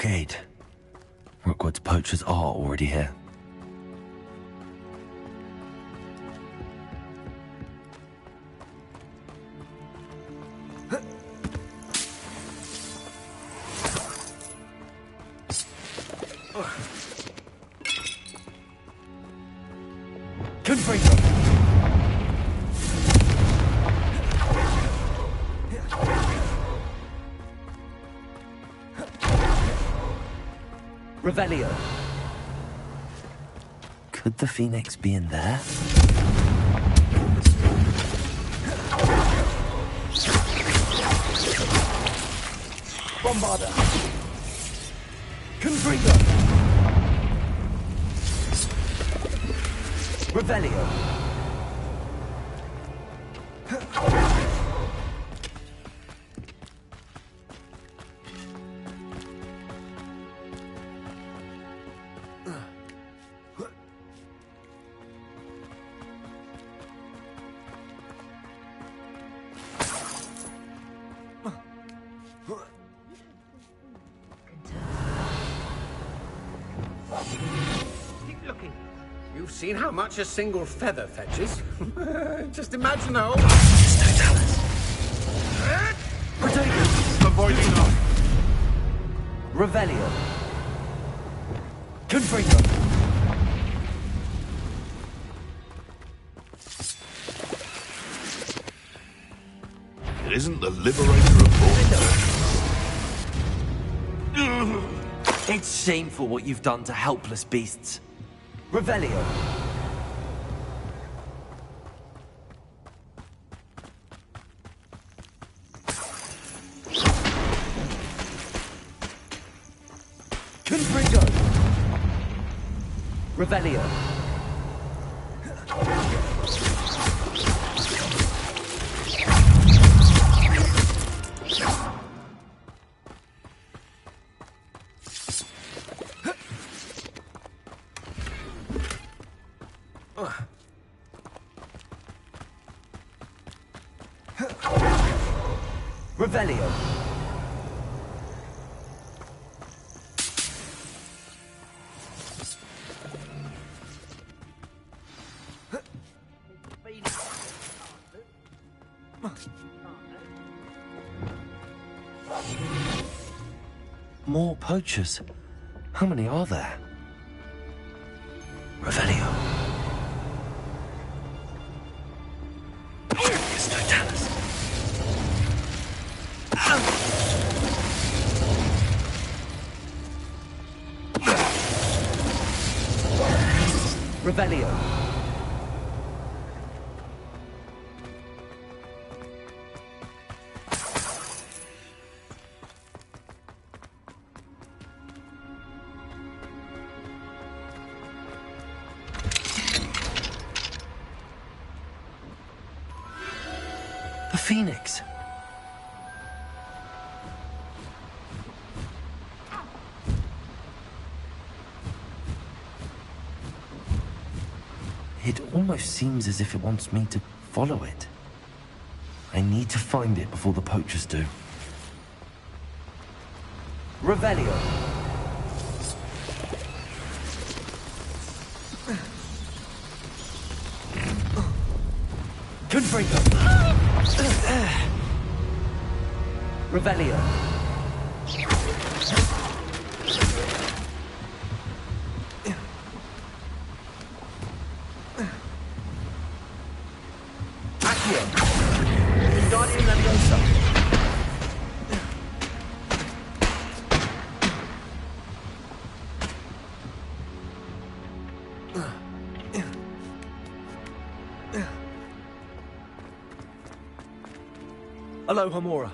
shade. Hogwarts poachers are already here. Revelio. Could the Phoenix be in there? Bombarda. Confringo. Revelio. You've seen how much a single feather fetches. Just imagine the whole... Avoiding off. Revelio. Confringo. It isn't the Liberator of Born. It's shameful what you've done to helpless beasts. Revelio. Confringo. Revelio. Revelio. More poachers. How many are there? Revelio. Revelio. The Phoenix. It almost seems as if it wants me to follow it. I need to find it before the poachers do. Revelio. Confringo. Revelio. Hello, Hamura.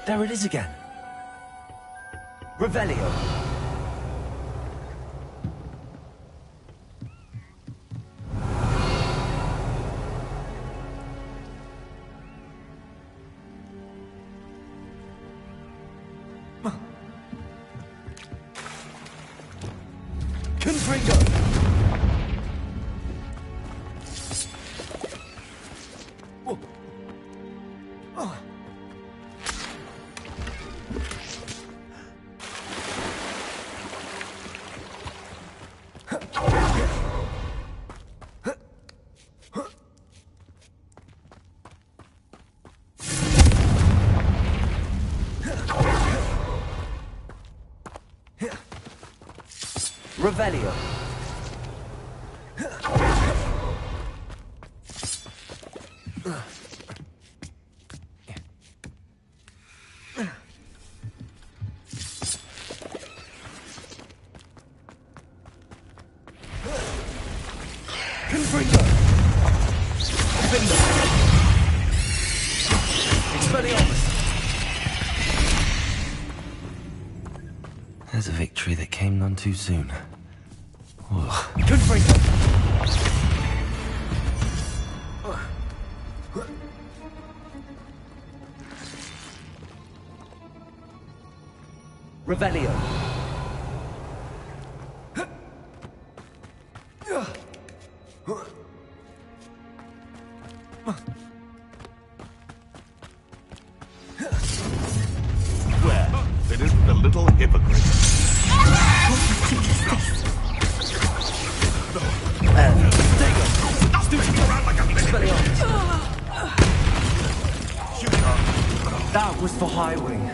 There it is again. Revelio. Confringo! Revelio. Confringo. Findo. Expelliarmus. There's a victory that came none too soon. Ugh. Confringo. Revelio. Where? It isn't a little hypocrite. That was for High Wing.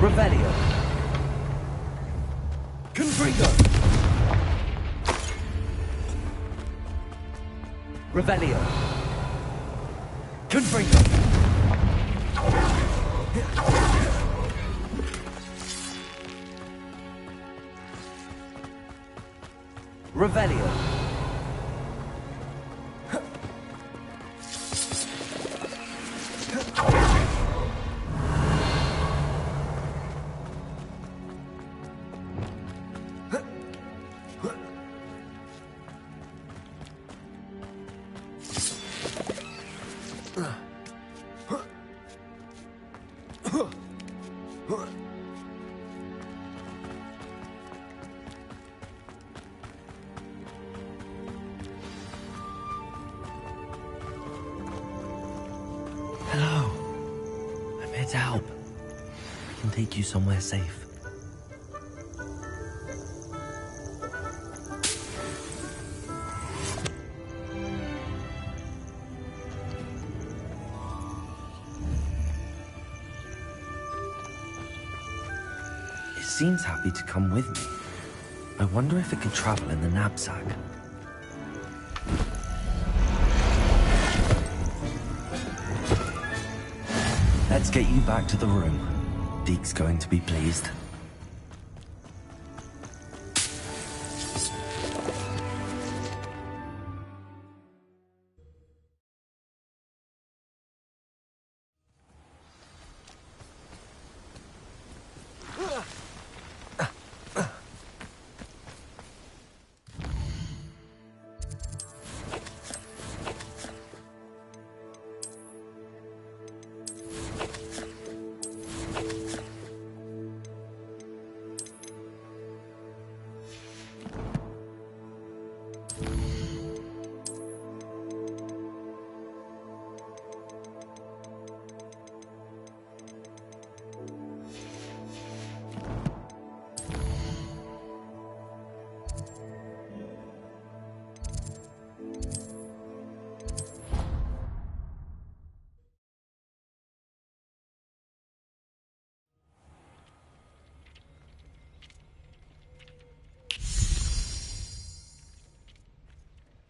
Revelio. Confringo. Revelio. Confringo. Revelio. Hello. I'm here to help. I can take you somewhere safe. It seems happy to come with me. I wonder if it could travel in the knapsack. Let's get you back to the room. Deke's going to be pleased.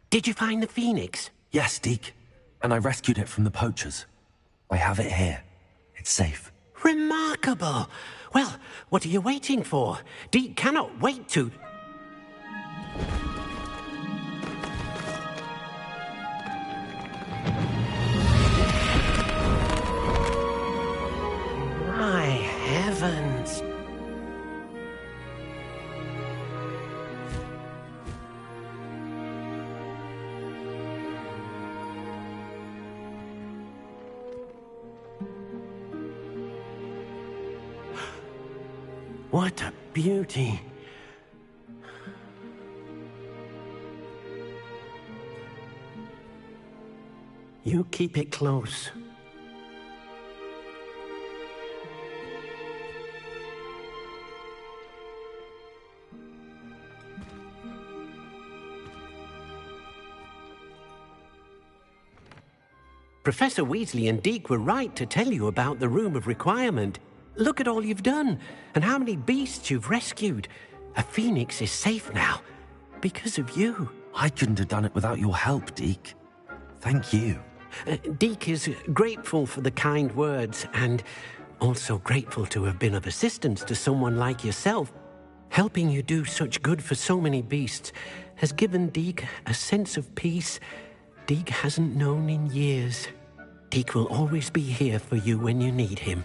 Did you find the Phoenix? Yes, Deke. And I rescued it from the poachers. I have it here. It's safe. Remarkable. Well, what are you waiting for? Deke cannot wait to... My heavens. What a beauty. You keep it close. Professor Weasley and Deke were right to tell you about the Room of Requirement. Look at all you've done, and how many beasts you've rescued. A phoenix is safe now, because of you. I couldn't have done it without your help, Deke. Thank you. Deke is grateful for the kind words, and also grateful to have been of assistance to someone like yourself. Helping you do such good for so many beasts has given Deke a sense of peace Deke hasn't known in years. Deke will always be here for you when you need him.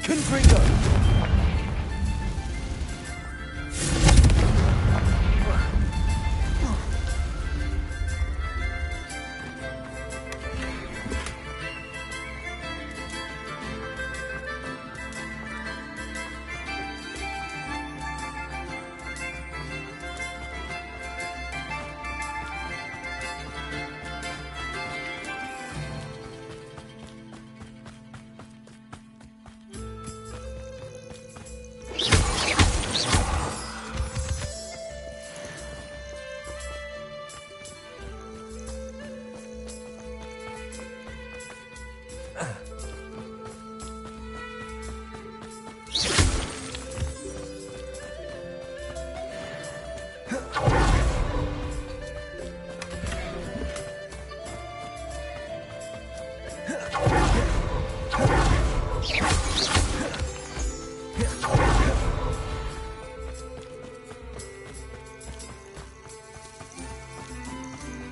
Confringo.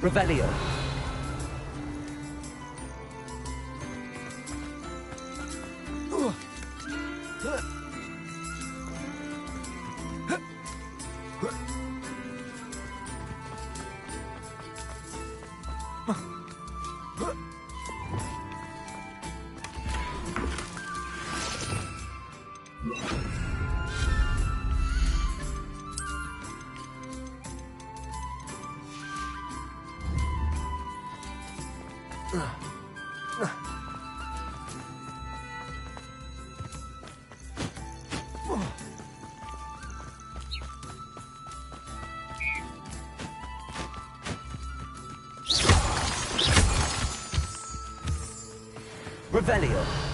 Revelio. Revelio.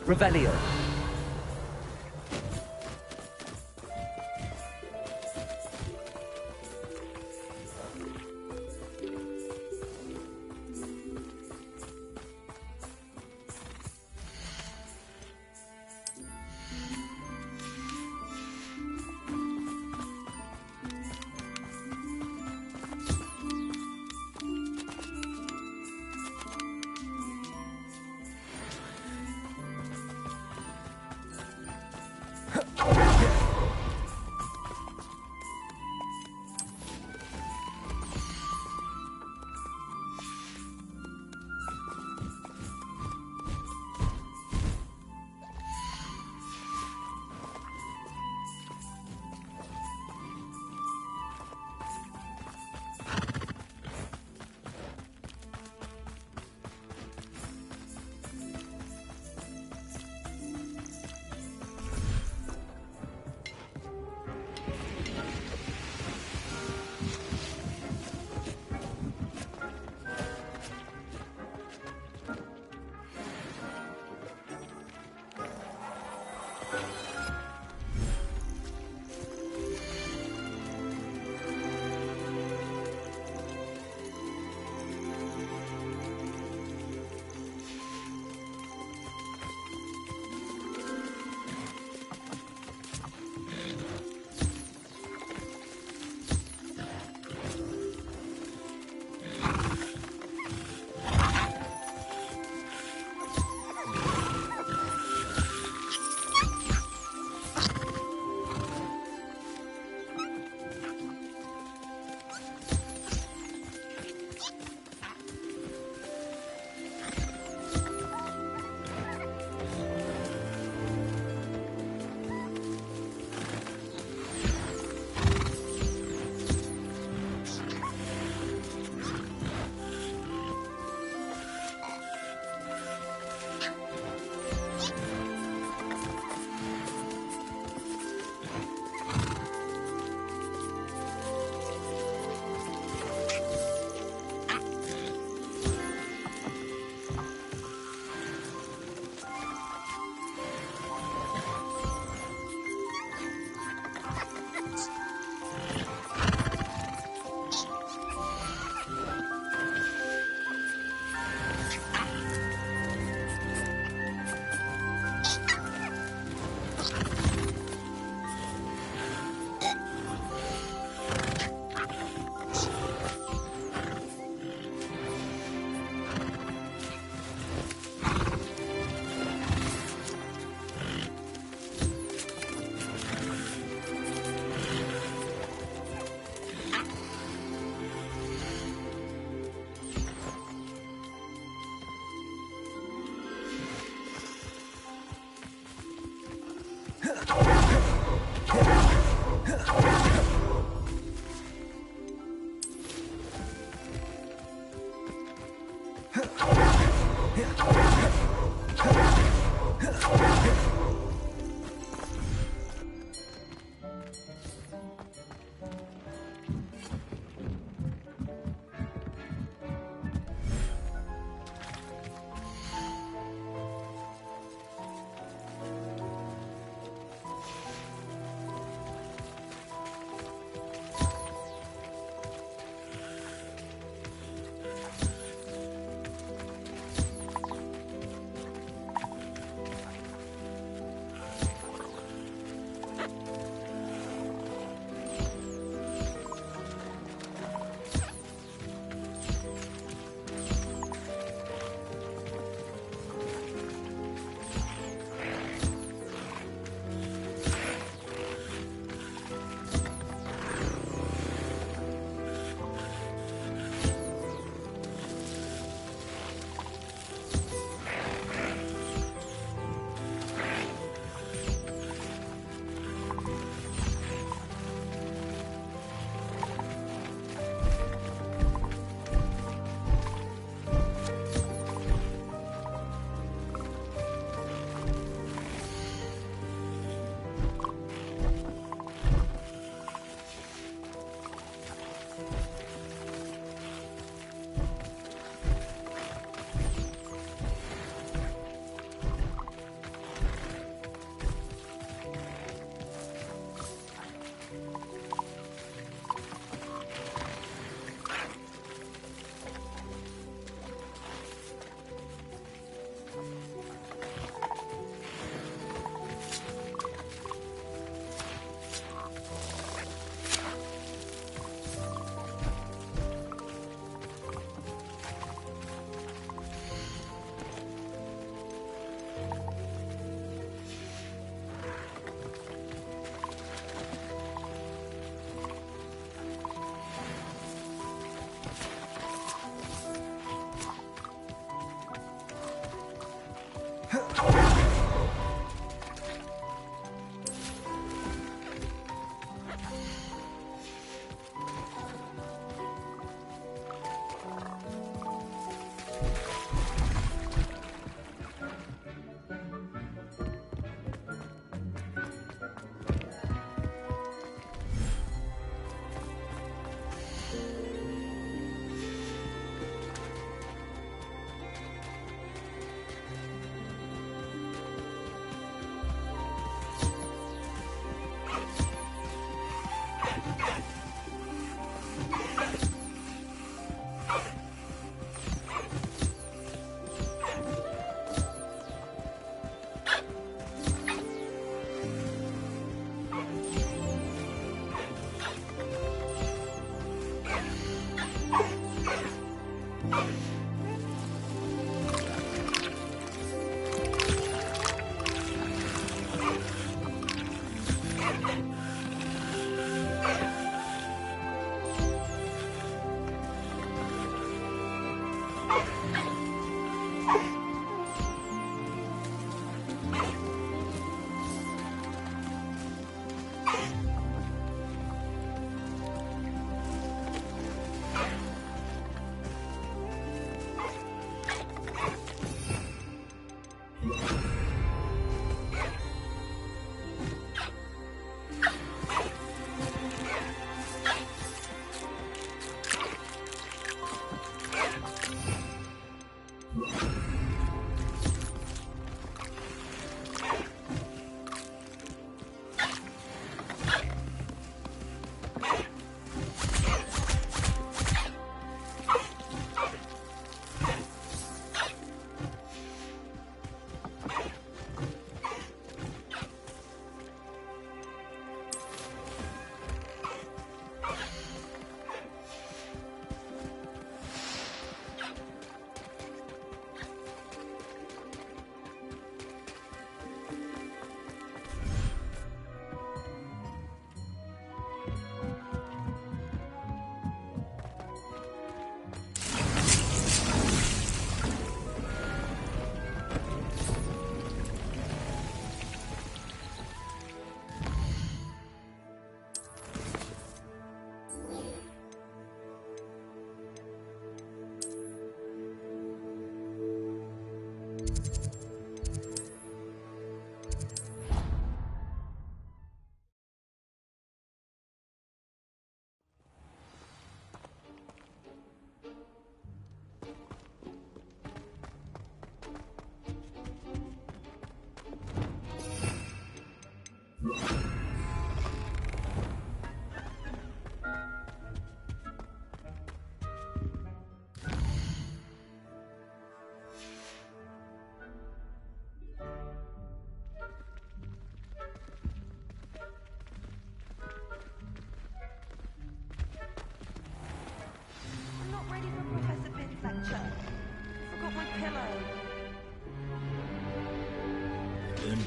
Revelio.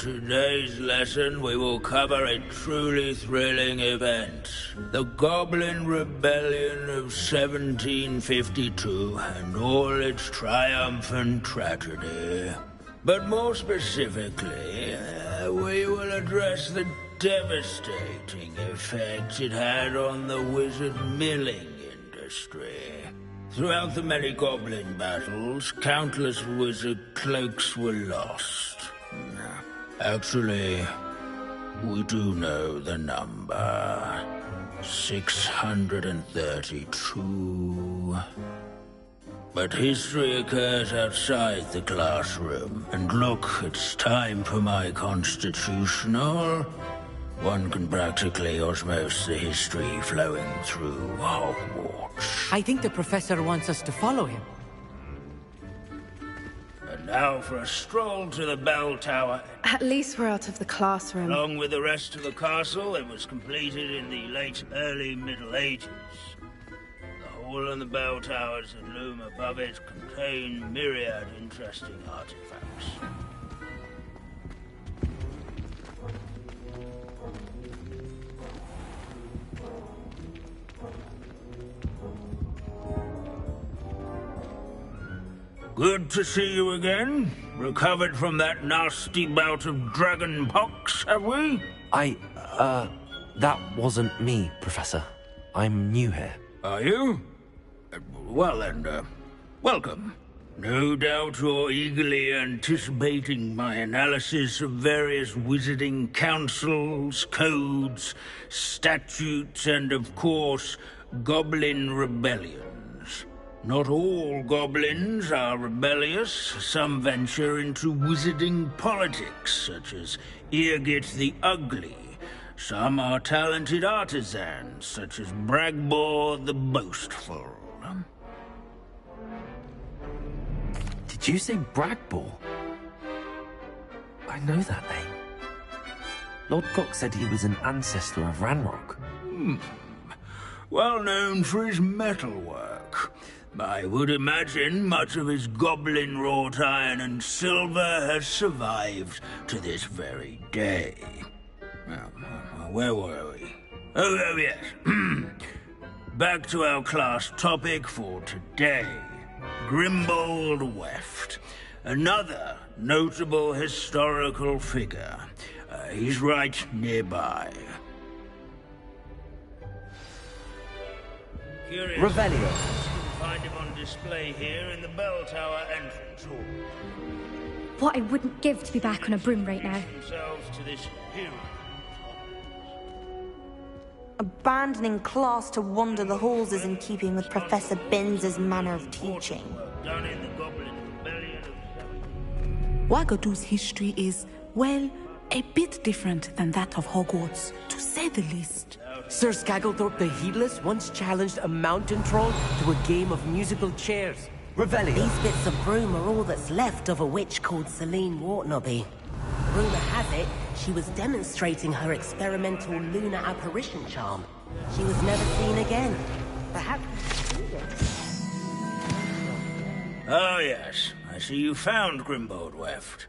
today's lesson, we will cover a truly thrilling event. The Goblin Rebellion of 1752 and all its triumphant tragedy. But more specifically, we will address the devastating effects it had on the wizard milling industry. Throughout the many goblin battles, countless wizard cloaks were lost. Actually, we do know the number. 632. But history occurs outside the classroom. And look, it's time for my constitutional. One can practically osmose the history flowing through Hogwarts. I think the professor wants us to follow him. And now for a stroll to the bell tower. At least we're out of the classroom. Along with the rest of the castle, it was completed in the early Middle Ages. The hall and the bell towers that loom above it contain myriad interesting artifacts. Good to see you again. Recovered from that nasty bout of dragon pox, have we? That wasn't me, Professor. I'm new here. Are you? Well then, welcome. No doubt you're eagerly anticipating my analysis of various wizarding councils, codes, statutes, and of course, goblin rebellions. Not all goblins are rebellious. Some venture into wizarding politics, such as Eargit the Ugly. Some are talented artisans, such as Bragbor the Boastful. Did you say Bragbor? I know that name. Lord Cox said he was an ancestor of Ranrock. Well known for his metalwork. I would imagine much of his goblin-wrought iron and silver has survived to this very day. Where were we? Oh yes. Back to our class topic for today. Grimbold Weft. Another notable historical figure. He's right nearby. Curious. Revelio. Find him on display here in the bell tower entrance hall. What I wouldn't give to be back on a broom right now. Themselves to this hero. Abandoning class to wander the halls is in keeping with Professor Binns' manner of teaching. Done in the Goblin Rebellion of Wagadu's history is, well, a bit different than that of Hogwarts, to say the least. Sir Skagglethorpe the Heedless once challenged a mountain troll to a game of musical chairs. Revelio. These bits of broom are all that's left of a witch called Celine Wartnobby. Rumour has it, she was demonstrating her experimental lunar apparition charm. She was never seen again. Perhaps... Oh yes, I see you found Grimbold Weft.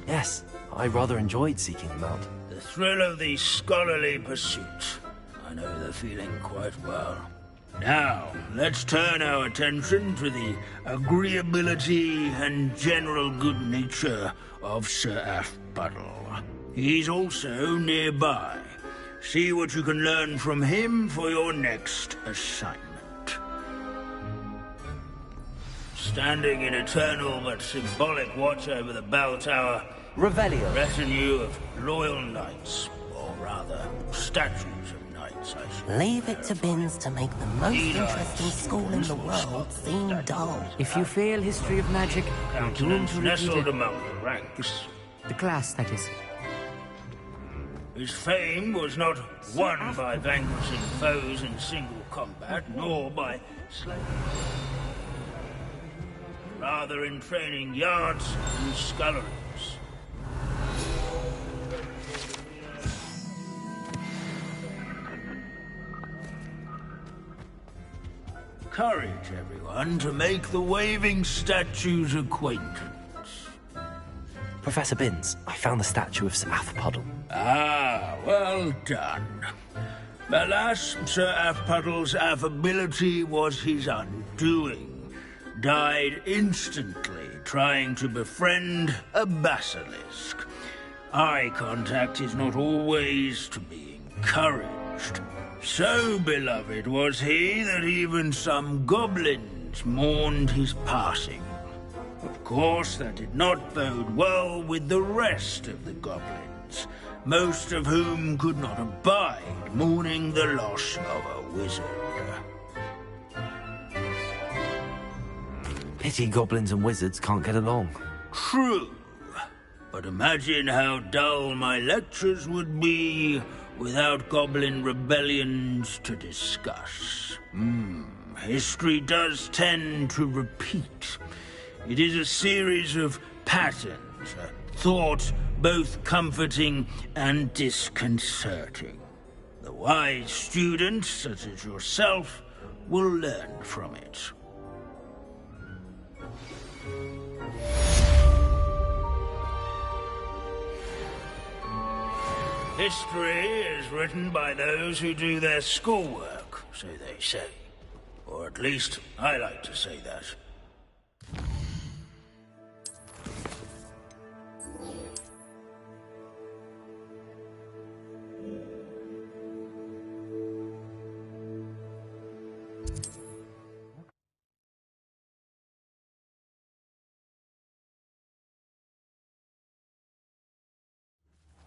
Yes, I rather enjoyed seeking him out. The thrill of the scholarly pursuit. I know the feeling quite well. Now, let's turn our attention to the agreeability and general good nature of Sir Aphbuttle. He's also nearby. See what you can learn from him for your next assignment. Standing in eternal but symbolic watch over the bell tower, Revelio. Retinue of loyal knights, or rather, statues of knights, I should Leave it to Binns to make the most interesting school in the world seem dull. If you fail history of magic, you're doomed to repeat nestled it. among the ranks. The class, that is. His fame was not won by vanquishing foes in single combat, nor by slaying. Rather in training yards and sculleries. Courage, everyone, to make the waving statue's acquaintance. Professor Binns, I found the statue of Sir Athpuddle. Ah, well done. Alas, Sir Athpuddle's affability was his undoing. Died instantly trying to befriend a basilisk. Eye contact is not always to be encouraged. So beloved was he that even some goblins mourned his passing. Of course, that did not bode well with the rest of the goblins, most of whom could not abide mourning the loss of a wizard. Pity goblins and wizards can't get along. True. But imagine how dull my lectures would be without goblin rebellions to discuss. History does tend to repeat. It is a series of patterns, a thought both comforting and disconcerting. The wise student, such as yourself, will learn from it. History is written by those who do their schoolwork, so they say. Or at least, I like to say that.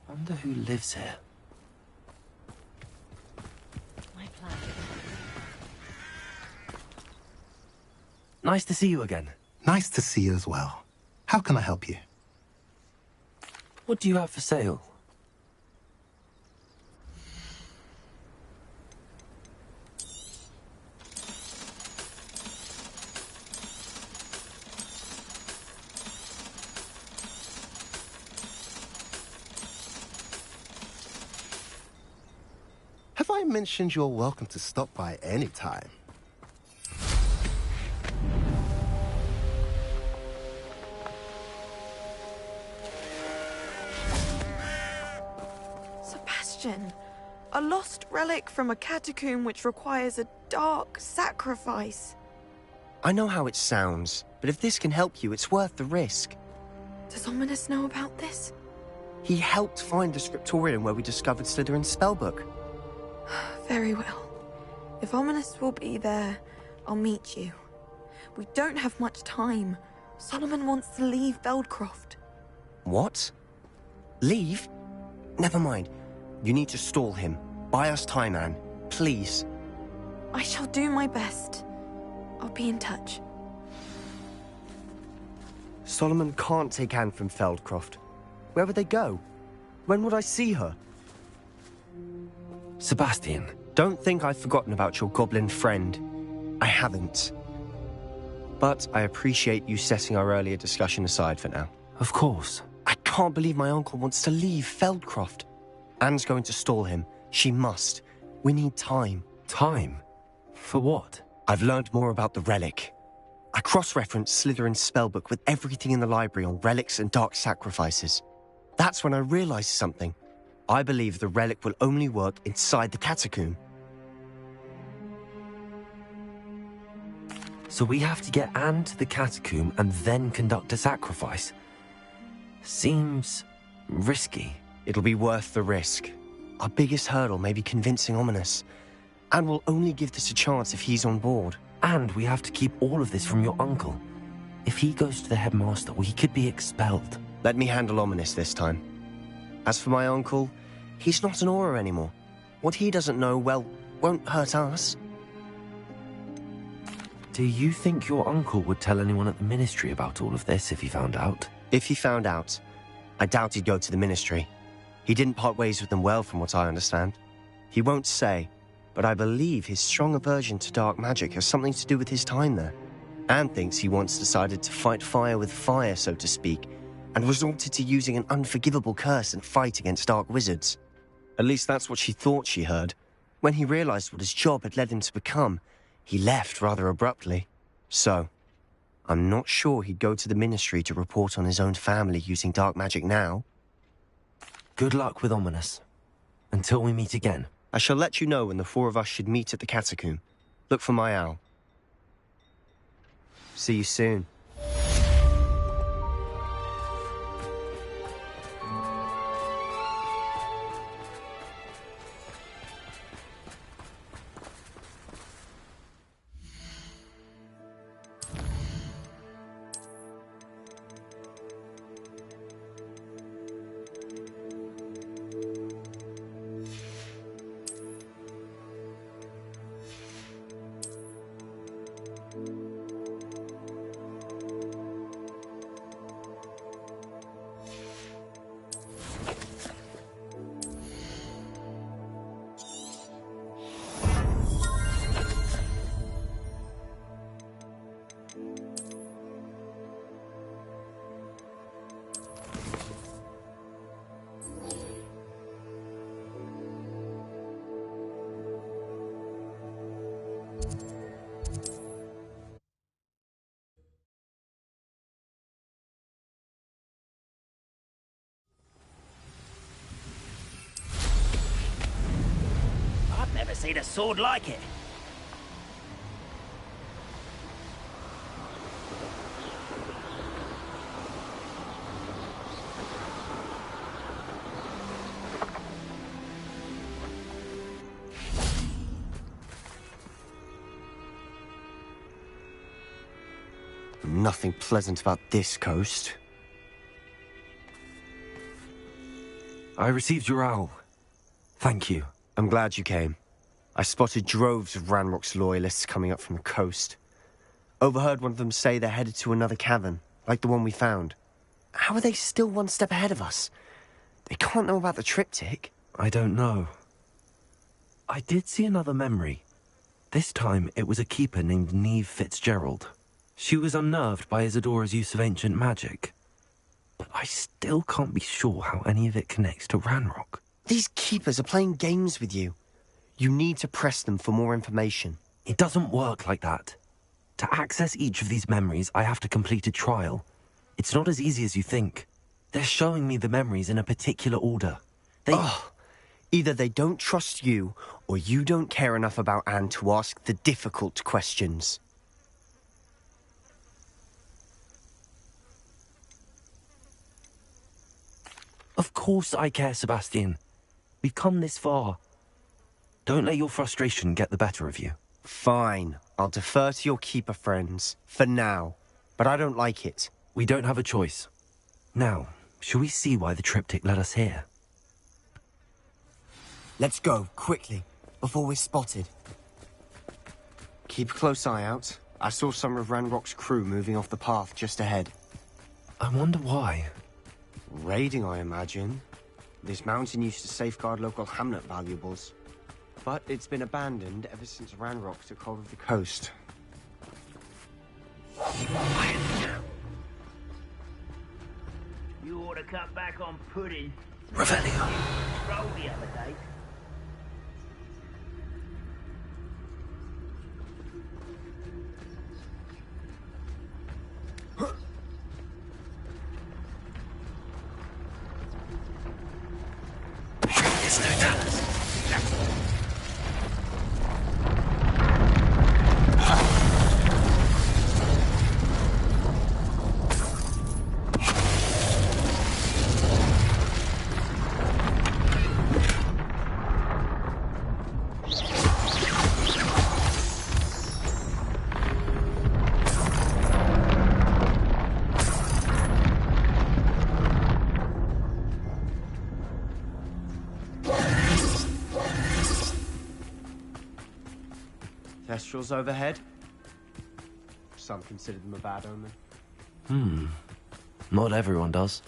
Wonder who lives here. My plan. Nice to see you again. Nice to see you as well. How can I help you? What do you have for sale? Have I mentioned you're welcome to stop by any time? Sebastian, a lost relic from a catacomb which requires a dark sacrifice. I know how it sounds, but if this can help you, it's worth the risk. Does Ominous know about this? He helped find the scriptorium where we discovered Slytherin's spellbook. Very well. If Ominous will be there, I'll meet you. We don't have much time. Solomon wants to leave Feldcroft. What? Leave? Never mind. You need to stall him. Buy us time, Anne. Please. I shall do my best. I'll be in touch. Solomon can't take Anne from Feldcroft. Where would they go? When would I see her? Sebastian. Don't think I've forgotten about your goblin friend. I haven't. But I appreciate you setting our earlier discussion aside for now. Of course. I can't believe my uncle wants to leave Feldcroft. Anne's going to stall him. She must. We need time. Time? For what? I've learned more about the relic. I cross-referenced Slytherin's spellbook with everything in the library on relics and dark sacrifices. That's when I realized something. I believe the relic will only work inside the catacomb. So we have to get Anne to the catacomb and then conduct a sacrifice? Seems risky. It'll be worth the risk. Our biggest hurdle may be convincing Ominous. And we'll only give this a chance if he's on board. And we have to keep all of this from your uncle. If he goes to the headmaster, we could be expelled. Let me handle Ominous this time. As for my uncle, he's not an Auror anymore. What he doesn't know, well, won't hurt us. Do you think your uncle would tell anyone at the Ministry about all of this if he found out? If he found out, I doubt he'd go to the Ministry. He didn't part ways with them well, from what I understand. He won't say, but I believe his strong aversion to dark magic has something to do with his time there. Anne thinks he once decided to fight fire with fire, so to speak, and resorted to using an unforgivable curse and fight against dark wizards. At least that's what she thought she heard. When he realized what his job had led him to become, he left rather abruptly. So, I'm not sure he'd go to the Ministry to report on his own family using dark magic now. Good luck with Ominous. Until we meet again. I shall let you know when the four of us should meet at the catacomb. Look for my owl. See you soon. I've never seen a sword like it. Nothing pleasant about this coast. I received your owl. Thank you. I'm glad you came. I spotted droves of Ranrock's loyalists coming up from the coast. Overheard one of them say they're headed to another cavern, like the one we found. How are they still one step ahead of us? They can't know about the triptych. I don't know. I did see another memory. This time, it was a keeper named Neve Fitzgerald. She was unnerved by Isadora's use of ancient magic. But I still can't be sure how any of it connects to Ranrock. These keepers are playing games with you. You need to press them for more information. It doesn't work like that. To access each of these memories, I have to complete a trial. It's not as easy as you think. They're showing me the memories in a particular order. Either they don't trust you, or you don't care enough about Anne to ask the difficult questions. Of course I care, Sebastian. We've come this far. Don't let your frustration get the better of you. Fine. I'll defer to your keeper friends. For now. But I don't like it. We don't have a choice. Now, shall we see why the triptych led us here? Let's go, quickly, before we're spotted. Keep a close eye out. I saw some of Ranrock's crew moving off the path just ahead. I wonder why. Raiding, I imagine. This mountain used to safeguard local hamlet valuables. But it's been abandoned ever since Ranrock took hold of the coast. You ought to cut back on pudding. Revelio. Roll the other day. It's no Dallas. Thestrals overhead. Some consider them a bad omen. Not everyone does.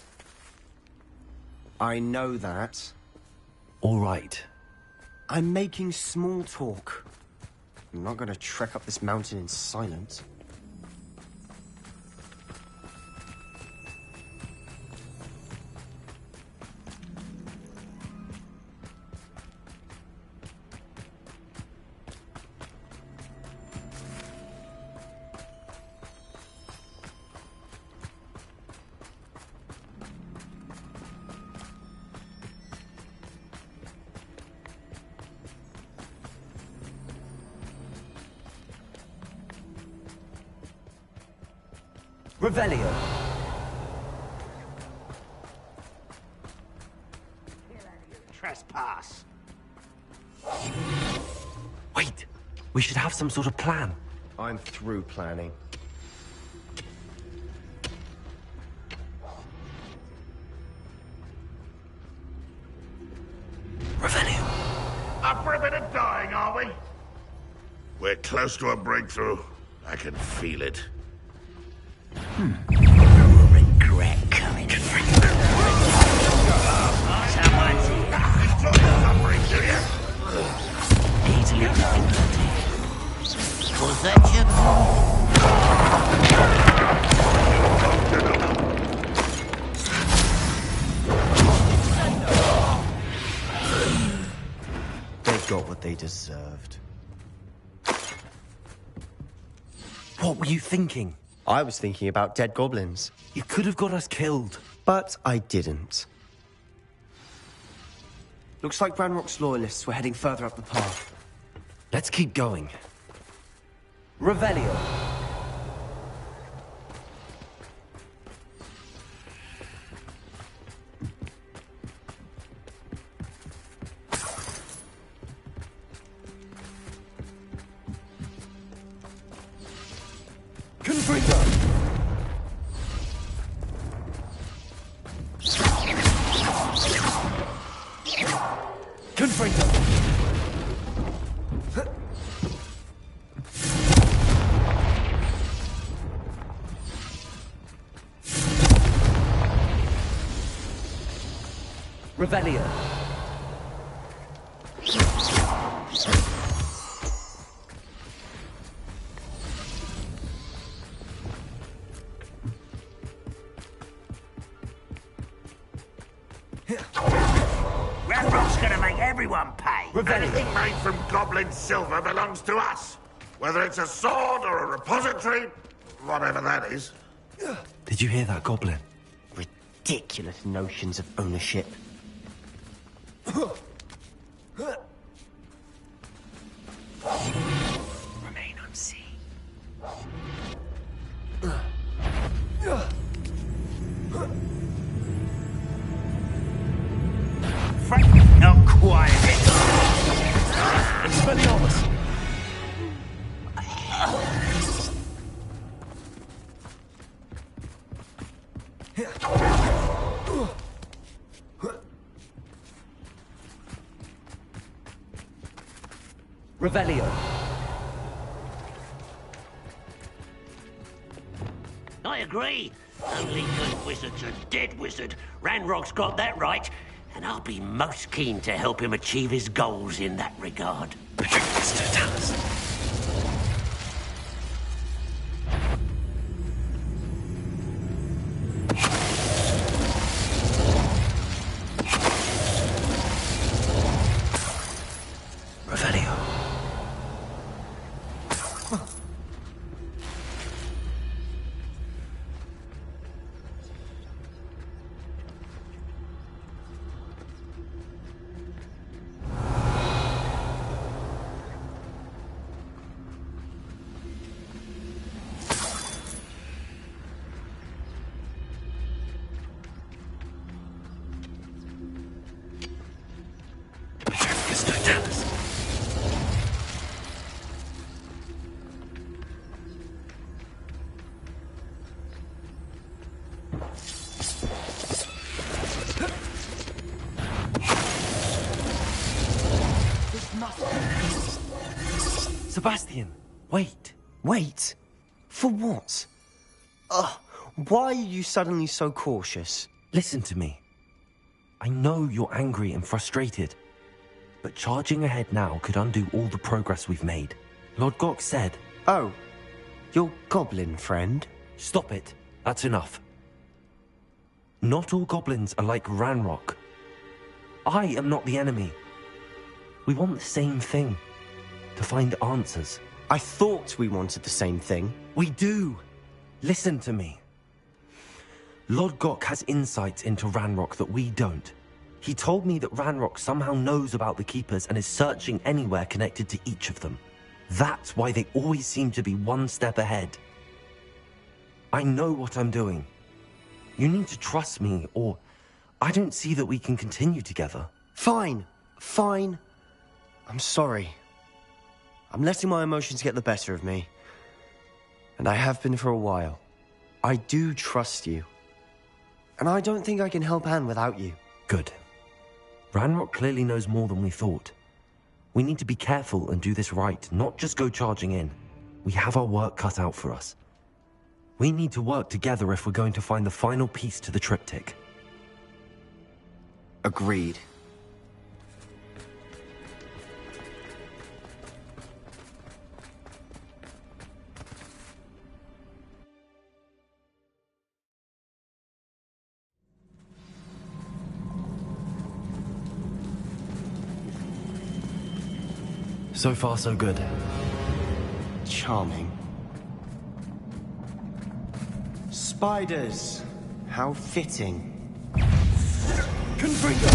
I know that. All right. I'm making small talk. I'm not going to trek up this mountain in silence. Revelio. Trespass. Wait, we should have some sort of plan. I'm through planning. Revelio. Up for a bit of dying, are we? We're close to a breakthrough. I can feel it. Regret coming to bring someone's here. Suffering, do you? Easily difficulty. Was that your They got what they deserved. What were you thinking? I was thinking about dead goblins. You could have got us killed. But I didn't. Looks like Ranrock's loyalists were heading further up the path. Let's keep going. Revelio. Confringo. Confringo. Revelio. Ranrock's gonna make everyone pay. Anything made from goblin silver belongs to us. Whether it's a sword or a repository, whatever that is. Did you hear that, Goblin? Ridiculous notions of ownership. Remain unseen. Frank, not quiet. Expelliarmus. Revelio. I agree. Only good wizard's a dead wizard. Ranrock's got that right, and I'll be most keen to help him achieve his goals in that regard. Revelio. Sebastian, wait. Wait? For what? Why are you suddenly so cautious? Listen to me. I know you're angry and frustrated, but charging ahead now could undo all the progress we've made. Lord Gok said... Oh, your goblin friend? Stop it. That's enough. Not all goblins are like Ranrock. I am not the enemy. We want the same thing. To find answers. I thought we wanted the same thing. We do. Listen to me. Lord Gok has insights into Ranrock that we don't. He told me that Ranrock somehow knows about the Keepers and is searching anywhere connected to each of them. That's why they always seem to be one step ahead. I know what I'm doing. You need to trust me, or I don't see that we can continue together. Fine. Fine. I'm sorry. I'm letting my emotions get the better of me. And I have been for a while. I do trust you. And I don't think I can help Anne without you. Good. Ranrock clearly knows more than we thought. We need to be careful and do this right, not just go charging in. We have our work cut out for us. We need to work together if we're going to find the final piece to the triptych. Agreed. So far, so good. Charming. Spiders. How fitting. Confringo!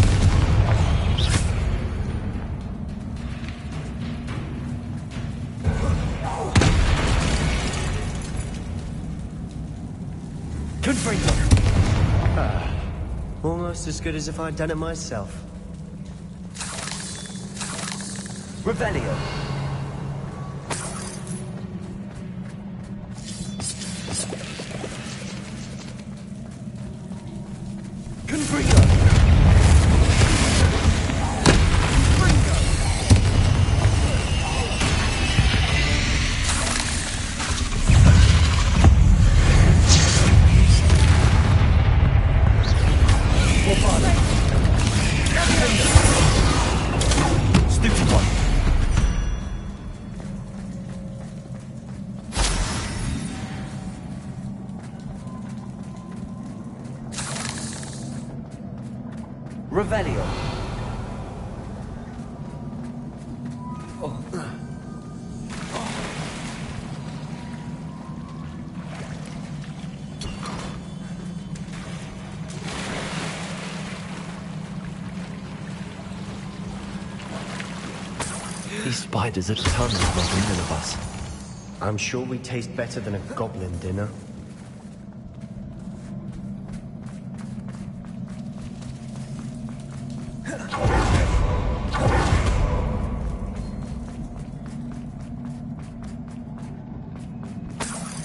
Confringo! Almost as good as if I'd done it myself. Revelio. Confringo. Stupid one. Revelio. These spiders are tons of rid of us. I'm sure we taste better than a goblin dinner.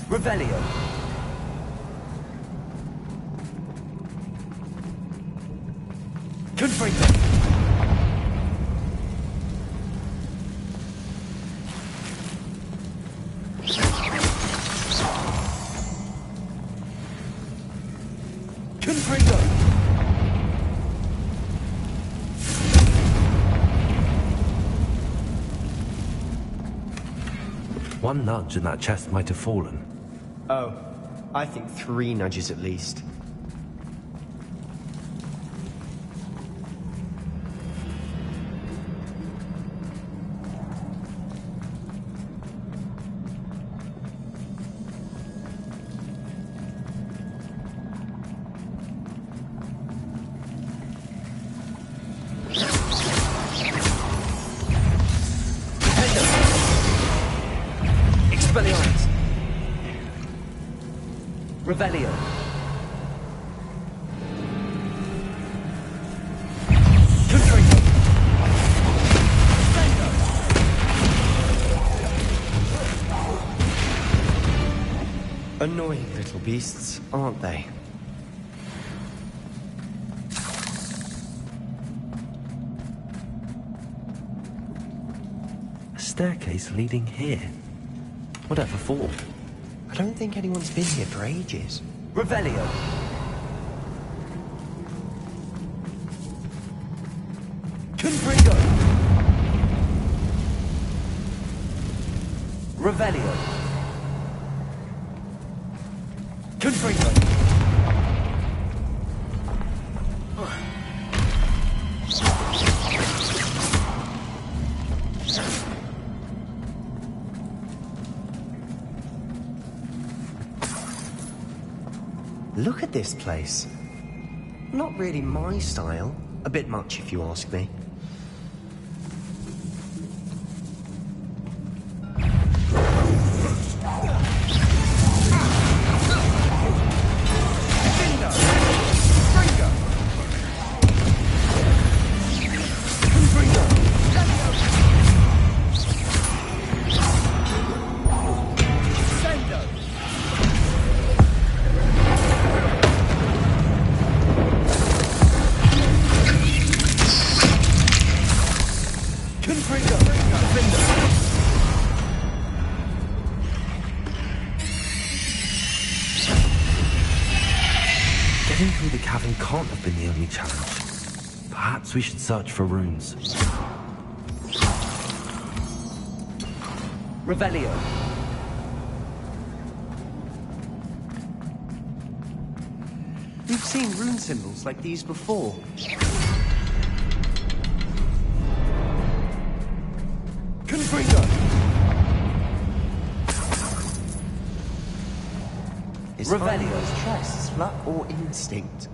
Revelio. Confringo. Confringo. One nudge and that chest might have fallen. Oh, I think 3 nudges at least. Expelliarmus. Revelio. Confringo. Annoying little beasts, aren't they? A staircase leading here. Whatever for? I don't think anyone's been here for ages. Revelio. Confringo. Revelio. Confringo. Look at this place. Not really my style. A bit much, if you ask me. Getting through the cavern can't have been the only challenge. Perhaps we should search for runes. Revelio. We've seen rune symbols like these before. Confringo. Is finding those tracks luck or instinct?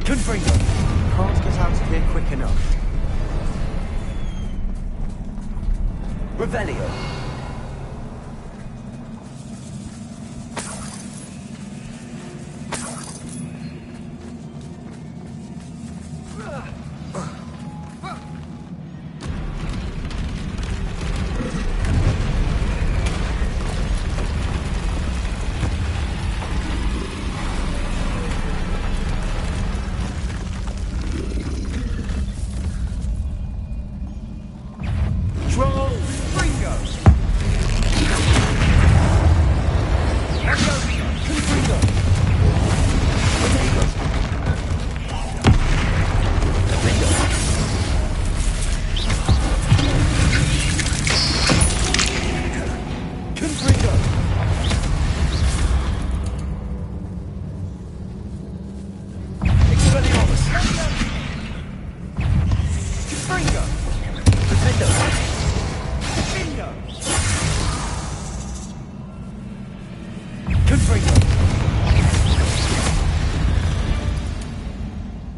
Confringo. Can't get out of here quick enough. Revelio.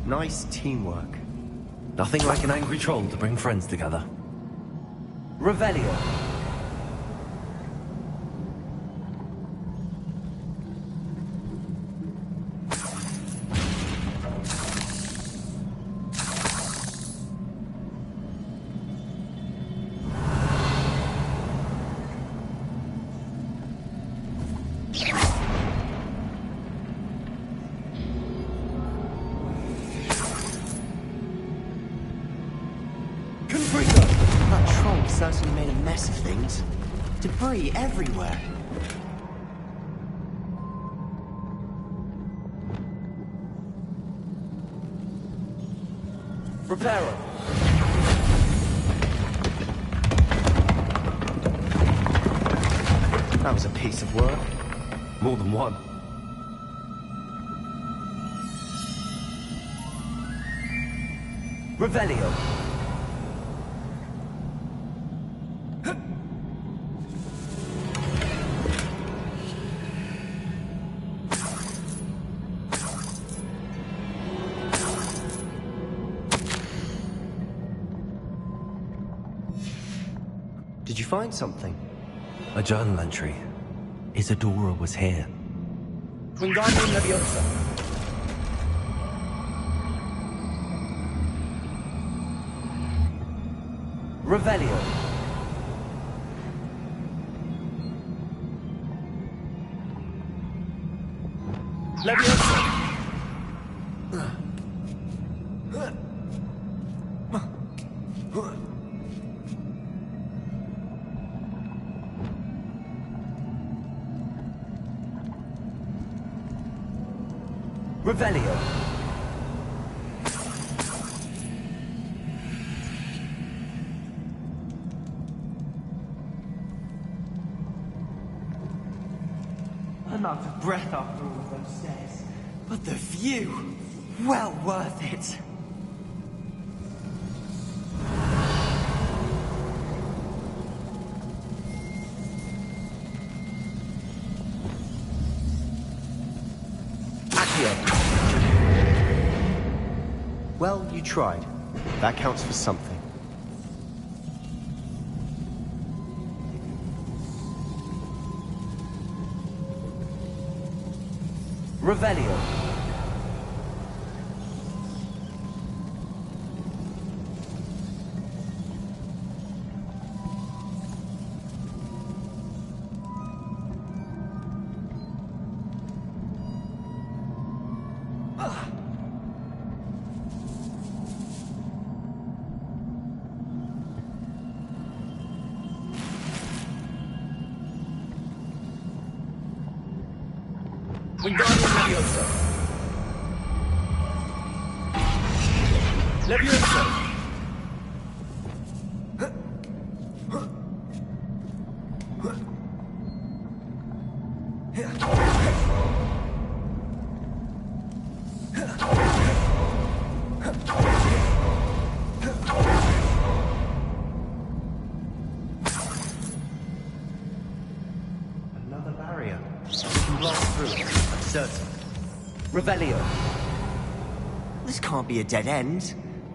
Nice teamwork. Nothing like an angry troll to bring friends together. Revelio. That troll certainly made a mess of things. Debris everywhere. Reparo. That was a piece of work. More than one. Revelio. Did you find something? A journal entry. Isadora was here. Wingardium Leviosa. Revelio. Leviosa. Revelio. I'm out of breath after all of those stairs. But the view, well worth it. Well, you tried. That counts for something. Revelio. Wingardium Leviosa. Leviosa. Another barrier. We can blast through it. I'm certain. Revelio. This can't be a dead end.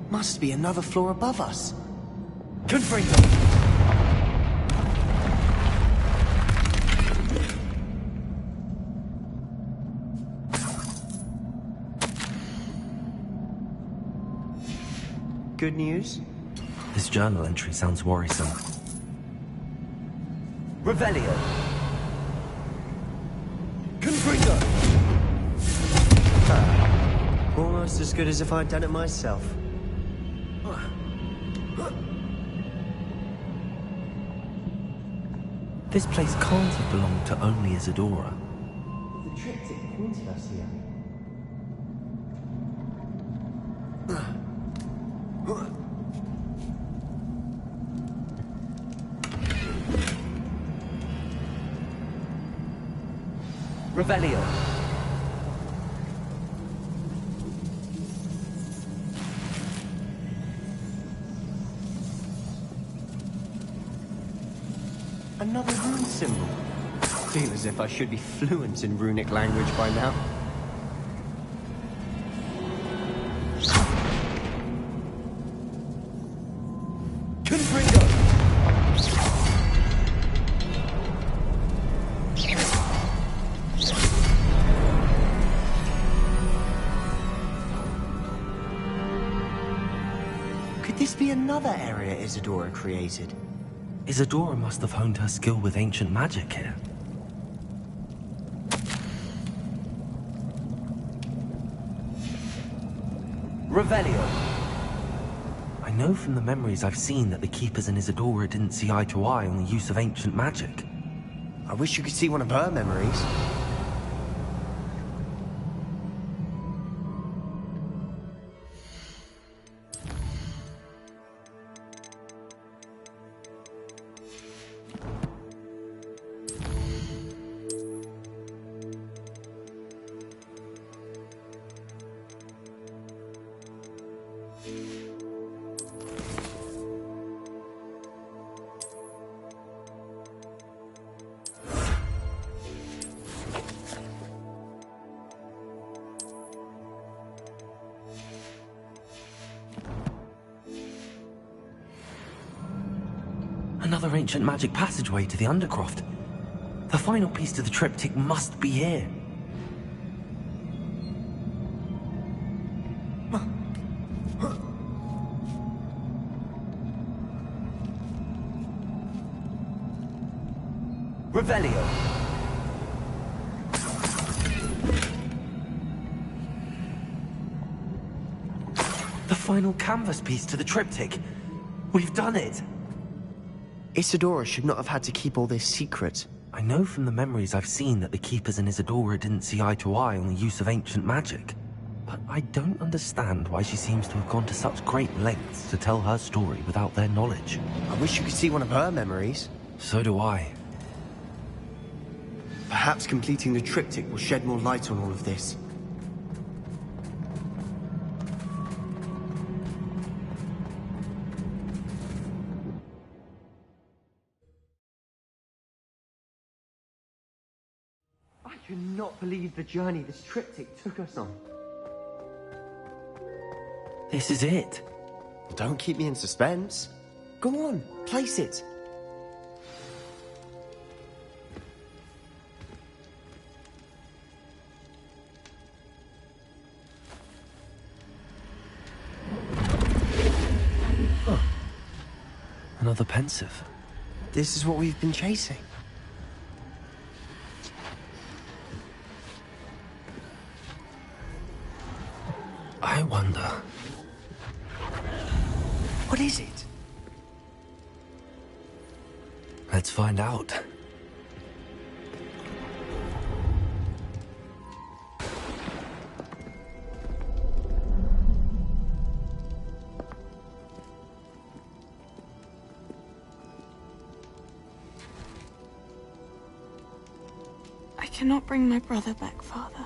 Must be another floor above us. Confringo. Good news? This journal entry sounds worrisome. Revelio. Confringo. Almost as good as if I'd done it myself. This place can't have belonged to only Isadora. The triptych pointed us here. Revelio. Another rune symbol. Feel as if I should be fluent in runic language by now. Confringo. Could this be another area Isadora created? Isadora must have honed her skill with ancient magic here. Revelio. I know from the memories I've seen that the Keepers and Isadora didn't see eye to eye on the use of ancient magic. I wish you could see one of her memories. Another ancient magic passageway to the Undercroft. The final piece to the triptych must be here. Revelio. The final canvas piece to the triptych. We've done it! Isadora should not have had to keep all this secret. I know from the memories I've seen that the Keepers and Isadora didn't see eye to eye on the use of ancient magic. But I don't understand why she seems to have gone to such great lengths to tell her story without their knowledge. I wish you could see one of her memories. So do I. Perhaps completing the triptych will shed more light on all of this. I cannot believe the journey this triptych took us on. This is it. Don't keep me in suspense. Go on, place it. Another pensive. This is what we've been chasing. I wonder. What is it? Let's find out. I cannot bring my brother back, Father.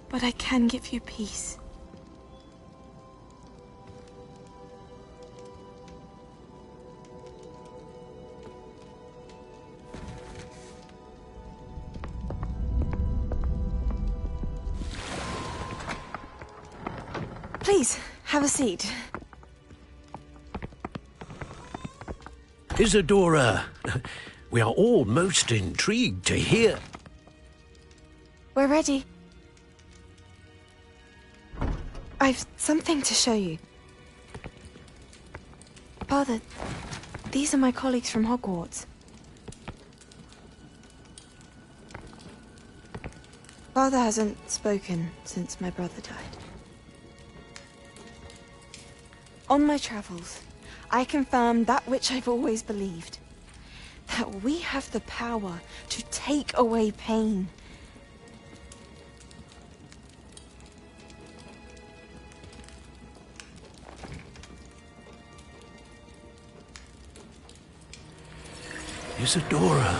But I can give you peace. Please, have a seat. Isadora, we are all most intrigued to hear. We're ready. I've something to show you. Father, these are my colleagues from Hogwarts. Father hasn't spoken since my brother died. On my travels, I confirmed that which I've always believed. That we have the power to take away pain. Isadora.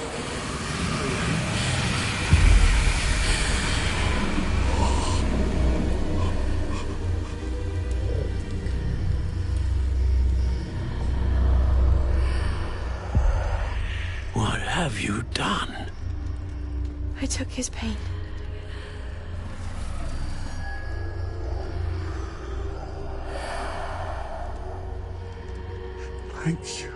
What have you done? I took his pain. Thank you.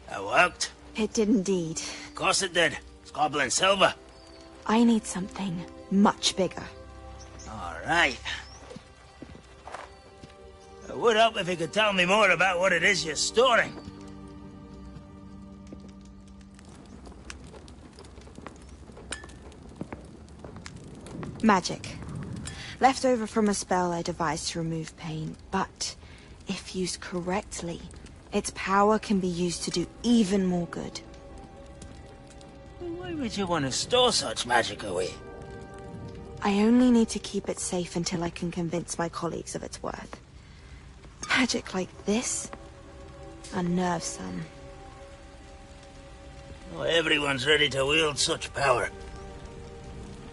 That worked? It did indeed. Of course it did. It's goblin silver. I need something much bigger. All right. It would help if you could tell me more about what it is you're storing. Magic. Left over from a spell I devised to remove pain, but if used correctly, its power can be used to do even more good. Why would you want to store such magic away? I only need to keep it safe until I can convince my colleagues of its worth. Magic like this unnerves some. Not everyone's ready to wield such power.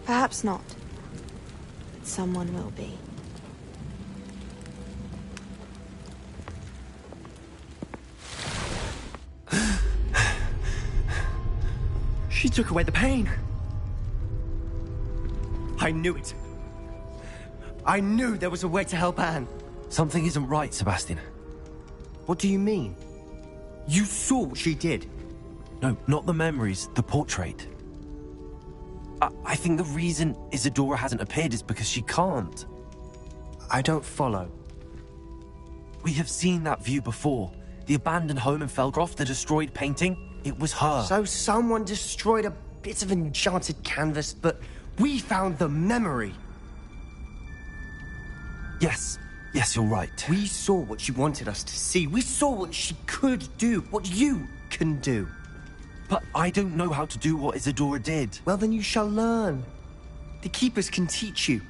Perhaps not. But someone will be. She took away the pain. I knew it. I knew there was a way to help Anne. Something isn't right, Sebastian. What do you mean? You saw what she did. No, not the memories, the portrait. I think the reason Isadora hasn't appeared is because she can't. I don't follow. We have seen that view before. The abandoned home in Felgroth, the destroyed painting. It was her. So someone destroyed a bit of enchanted canvas, but we found the memory. Yes, you're right. We saw what she wanted us to see. We saw what she could do, what you can do. But I don't know how to do what Isadora did. Well, then you shall learn. The Keepers can teach you.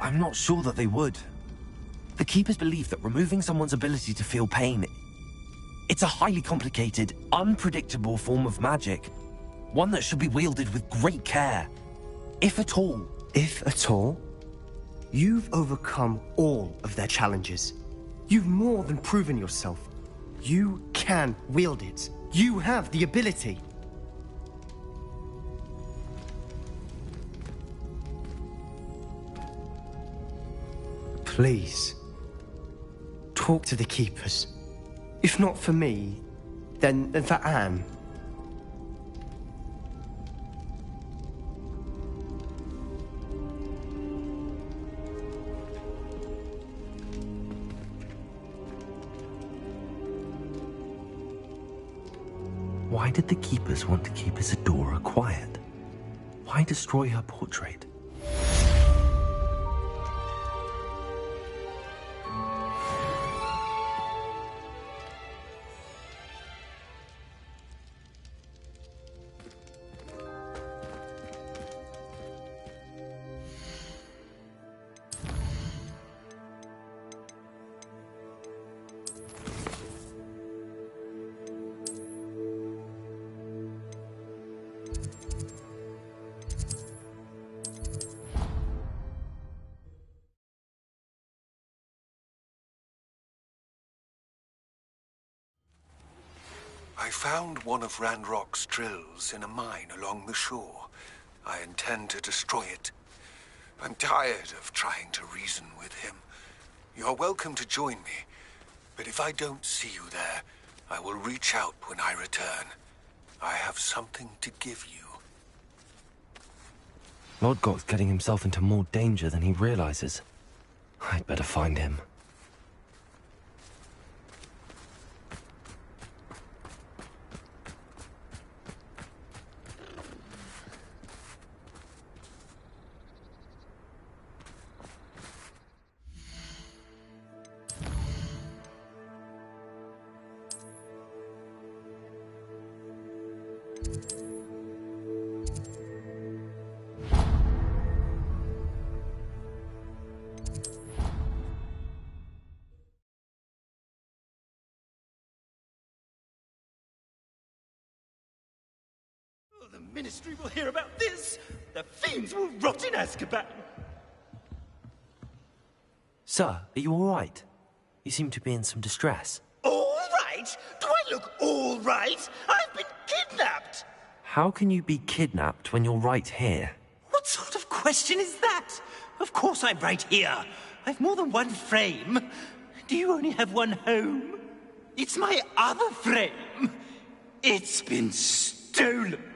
I'm not sure that they would. The Keepers believe that removing someone's ability to feel pain, it's a highly complicated, unpredictable form of magic. One that should be wielded with great care. If at all. If at all? You've overcome all of their challenges. You've more than proven yourself. You can wield it. You have the ability. Please, talk to the Keepers. If not for me, then for Anne. Why did the Keepers want to keep Isadora quiet? Why destroy her portrait? I found one of Ranrock's drills in a mine along the shore. I intend to destroy it. I'm tired of trying to reason with him. You're welcome to join me, but if I don't see you there, I will reach out when I return. I have something to give you. Lodgok's getting himself into more danger than he realizes. I'd better find him. The Ministry will hear about this. The fiends will rot in Azkaban. Sir, are you all right? You seem to be in some distress. All right? Do I look all right? I've been kidnapped. How can you be kidnapped when you're right here? What sort of question is that? Of course I'm right here. I've more than one frame. Do you only have one home? It's my other frame. It's been stolen.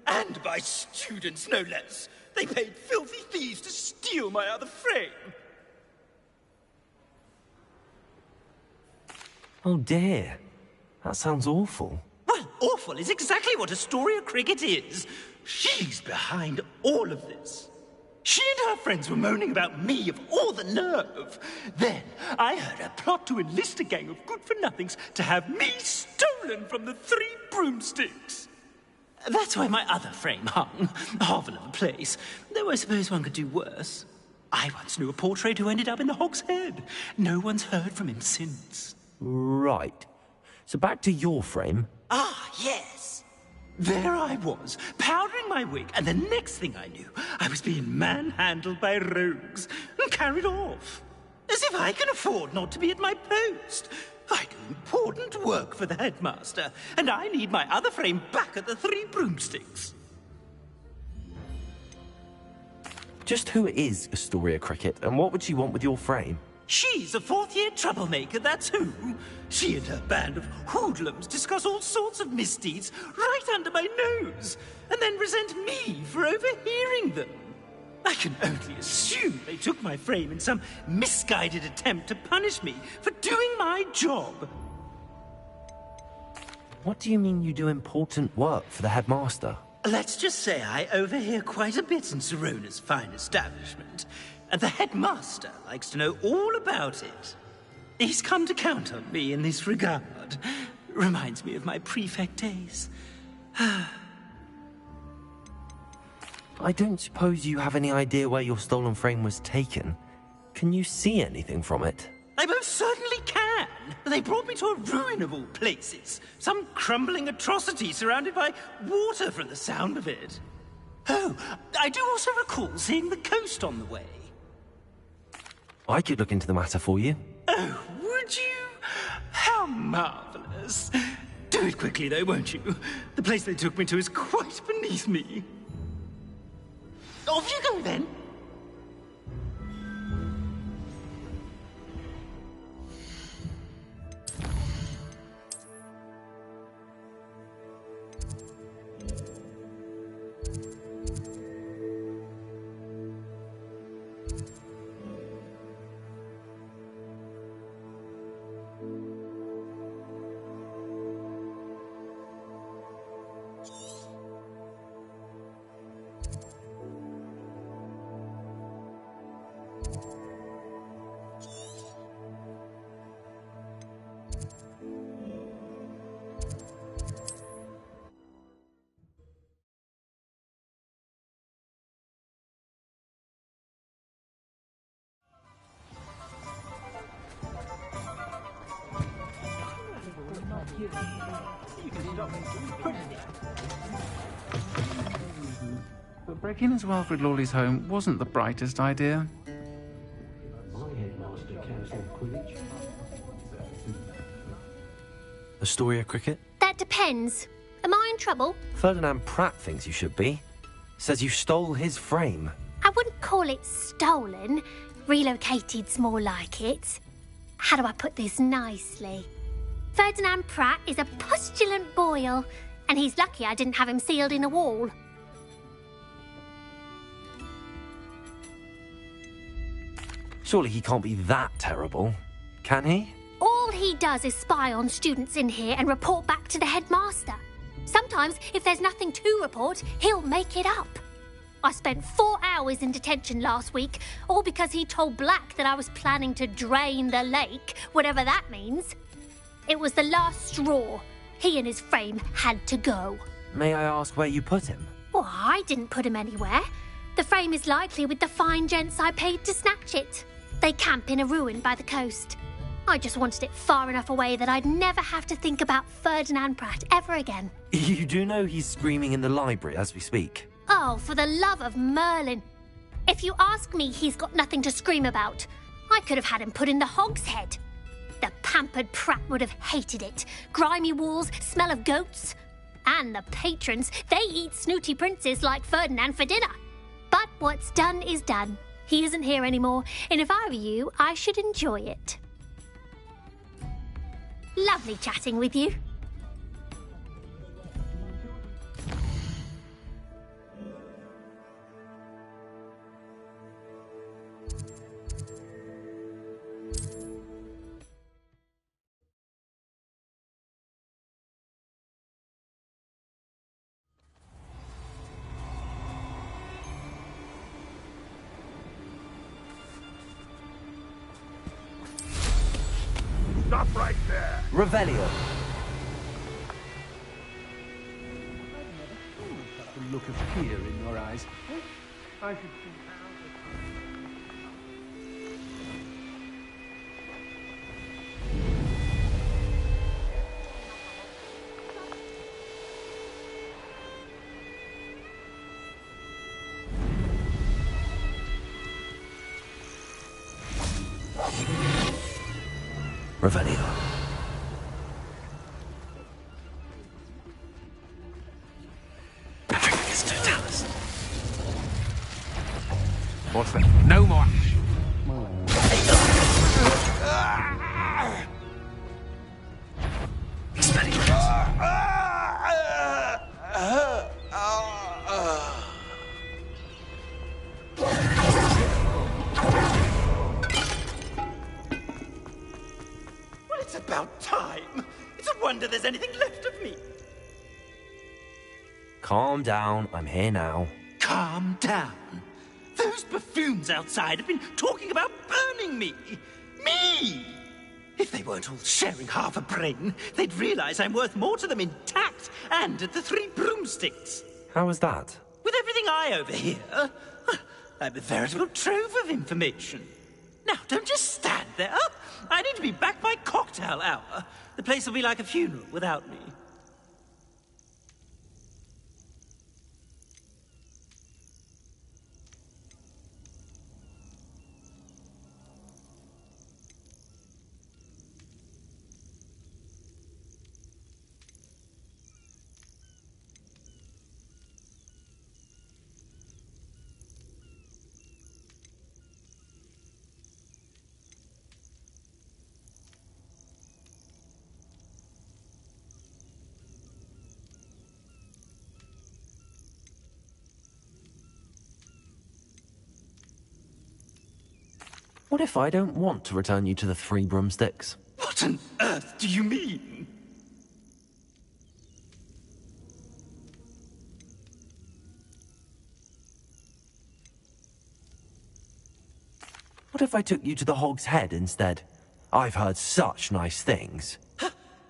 And by students, no less. They paid filthy thieves to steal my other frame. Oh dear. That sounds awful. Well, awful is exactly what Astoria Cricket is. She's behind all of this. She and her friends were moaning about me of all the nerve. Then I heard her plot to enlist a gang of good-for-nothings to have me stolen from the Three Broomsticks. That's why my other frame hung. Hovel of a place. Though I suppose one could do worse. I once knew a portrait who ended up in the Hog's Head. No one's heard from him since. Right. So back to your frame. Ah, yes. There I was, powdering my wig, and the next thing I knew, I was being manhandled by rogues and carried off. As if I can afford not to be at my post. I do important work for the headmaster, and I need my other frame back at the Three Broomsticks. Just who is Astoria Cricket, and what would she want with your frame? She's a fourth-year troublemaker, that's who. She and her band of hoodlums discuss all sorts of misdeeds right under my nose, and then resent me for overhearing them. I can only assume they took my frame in some misguided attempt to punish me for doing my job. What do you mean you do important work for the headmaster? Let's just say I overhear quite a bit in Sirona's fine establishment, and the headmaster likes to know all about it. He's come to count on me in this regard. Reminds me of my prefect days. I don't suppose you have any idea where your stolen frame was taken. Can you see anything from it? I most certainly can. They brought me to a ruin of all places. Some crumbling atrocity surrounded by water from the sound of it. Oh, I do also recall seeing the coast on the way. I could look into the matter for you. Oh, would you? How marvelous. Do it quickly, though, won't you? The place they took me to is quite beneath me. Off you go, then. But breaking into Alfred Lawley's home wasn't the brightest idea. Astoria Cricket? That depends. Am I in trouble? Ferdinand Pratt thinks you should be. Says you stole his frame. I wouldn't call it stolen. Relocated's more like it. How do I put this nicely? Ferdinand Pratt is a postulant boil, and he's lucky I didn't have him sealed in a wall. Surely he can't be that terrible, can he? All he does is spy on students in here and report back to the headmaster. Sometimes, if there's nothing to report, he'll make it up. I spent 4 hours in detention last week, all because he told Black that I was planning to drain the lake, whatever that means. It was the last straw. He and his frame had to go. May I ask where you put him? Well, I didn't put him anywhere. The frame is likely with the fine gents I paid to snatch it. They camp in a ruin by the coast. I just wanted it far enough away that I'd never have to think about Ferdinand Pratt ever again. You do know he's screaming in the library as we speak. Oh, for the love of Merlin. If you ask me, he's got nothing to scream about. I could have had him put in the hogshead. The pampered Pratt would have hated it. Grimy walls, smell of goats. And the patrons, they eat snooty princes like Ferdinand for dinner. But what's done is done. He isn't here anymore, and if I were you, I should enjoy it. Lovely chatting with you. Stop right there! Revelio. The look of fear in your eyes. I should think. Revelio. Patricus Totalis. What's that? No more. It's about time. It's a wonder there's anything left of me. Calm down, I'm here now. Calm down. Those buffoons outside have been talking about burning me. Me! If they weren't all sharing half a brain, they'd realize I'm worth more to them intact and at the Three Broomsticks. How was that? With everything I overhear, I'm a veritable trove of information. Now, don't just stand there. I need to be back by cocktail hour. The place will be like a funeral without me. What if I don't want to return you to the Three Broomsticks? What on earth do you mean? What if I took you to the Hog's Head instead? I've heard such nice things.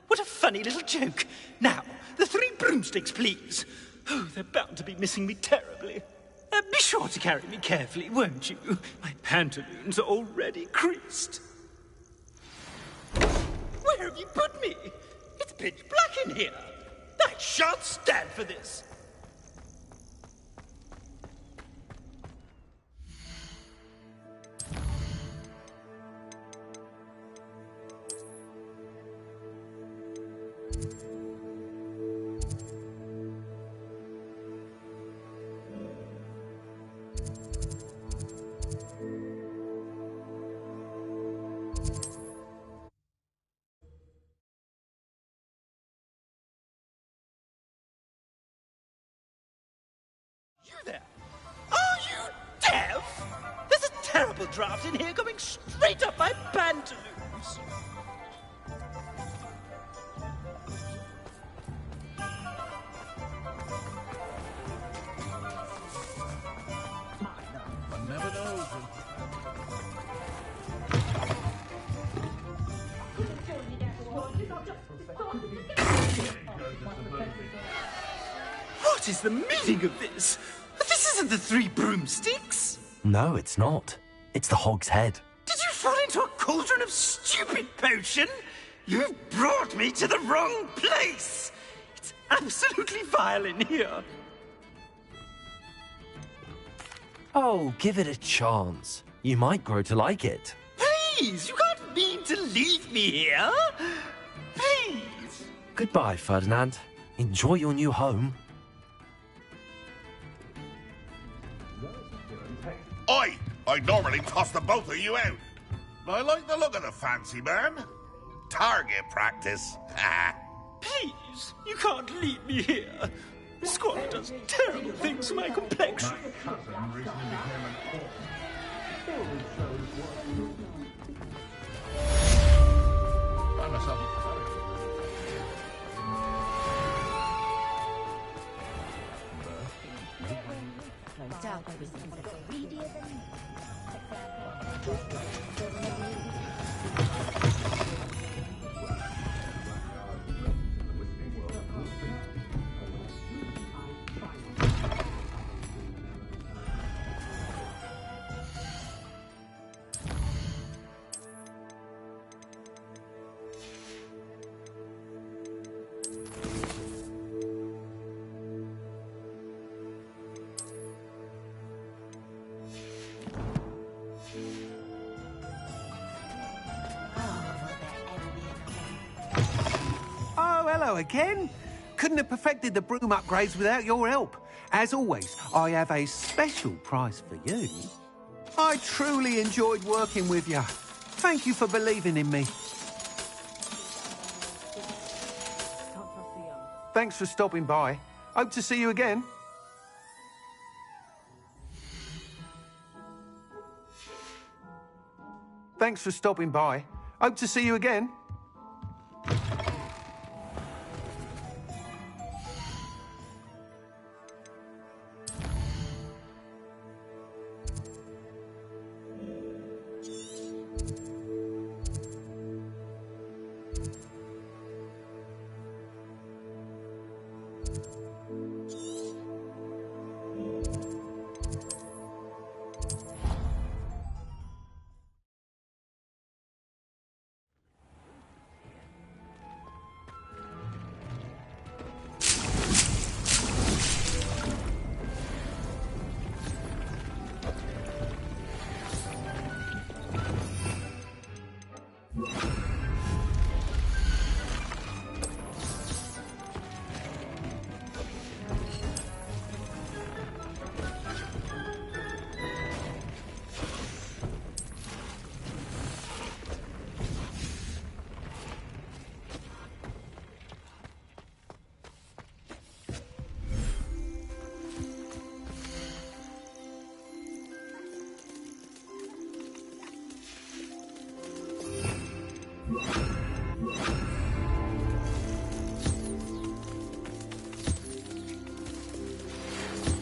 What a funny little joke. Now, the Three Broomsticks, please. Oh, they're bound to be missing me terribly. Be sure to carry me carefully, won't you? My pantaloons are already creased. Where have you put me? It's pitch black in here. I shan't stand for this. You there? Are you deaf? There's a terrible draft in here coming straight up my pantaloons. One never knows. What is the meaning of this? This isn't the Three Broomsticks. No, it's not. It's the Hog's Head. Did you fall into a cauldron of stupid potion? You've brought me to the wrong place. It's absolutely vile in here. Oh, give it a chance. You might grow to like it. Please, you can't mean to leave me here. Please. Goodbye, Ferdinand. Enjoy your new home. Oi! I'd normally toss the both of you out. But I like the look of the fancy man. Target practice. Please, you can't leave me here. This squad does terrible things to my complexion. Hello again. Couldn't have perfected the broom upgrades without your help. As always, I have a special prize for you. I truly enjoyed working with you. Thank you for believing in me. Thanks for stopping by. Hope to see you again. Thanks for stopping by. Hope to see you again.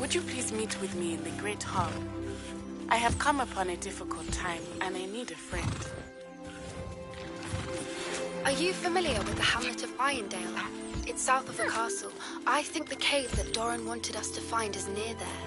Would you please meet with me in the Great Hall? I have come upon a difficult time, and I need a friend. Are you familiar with the hamlet of Irondale? It's south of the castle. I think the cave that Doran wanted us to find is near there.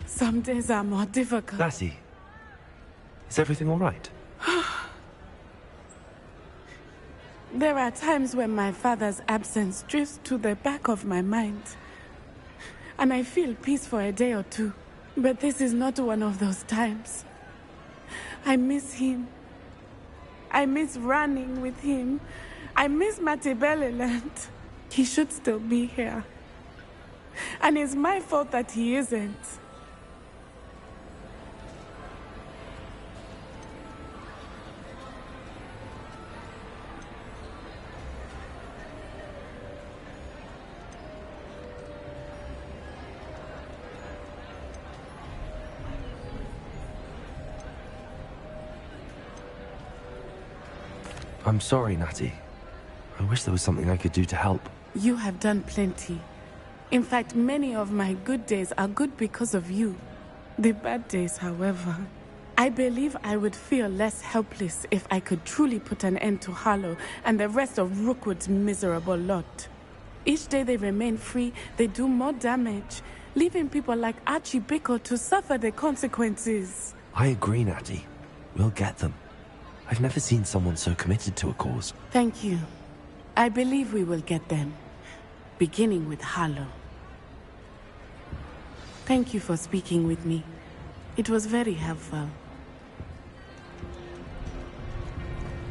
Some days are more difficult. Lassie, is everything all right? There are times when my father's absence drifts to the back of my mind. And I feel peace for a day or two. But this is not one of those times. I miss him. I miss running with him. I miss Matibeleland. He should still be here. And it's my fault that he isn't. I'm sorry, Natty. I wish there was something I could do to help. You have done plenty. In fact, many of my good days are good because of you. The bad days, however, I believe I would feel less helpless if I could truly put an end to Harlow and the rest of Rookwood's miserable lot. Each day they remain free, they do more damage, leaving people like Archie Bickle to suffer the consequences. I agree, Natty. We'll get them. I've never seen someone so committed to a cause. Thank you. I believe we will get them, beginning with Harlow. Thank you for speaking with me. It was very helpful.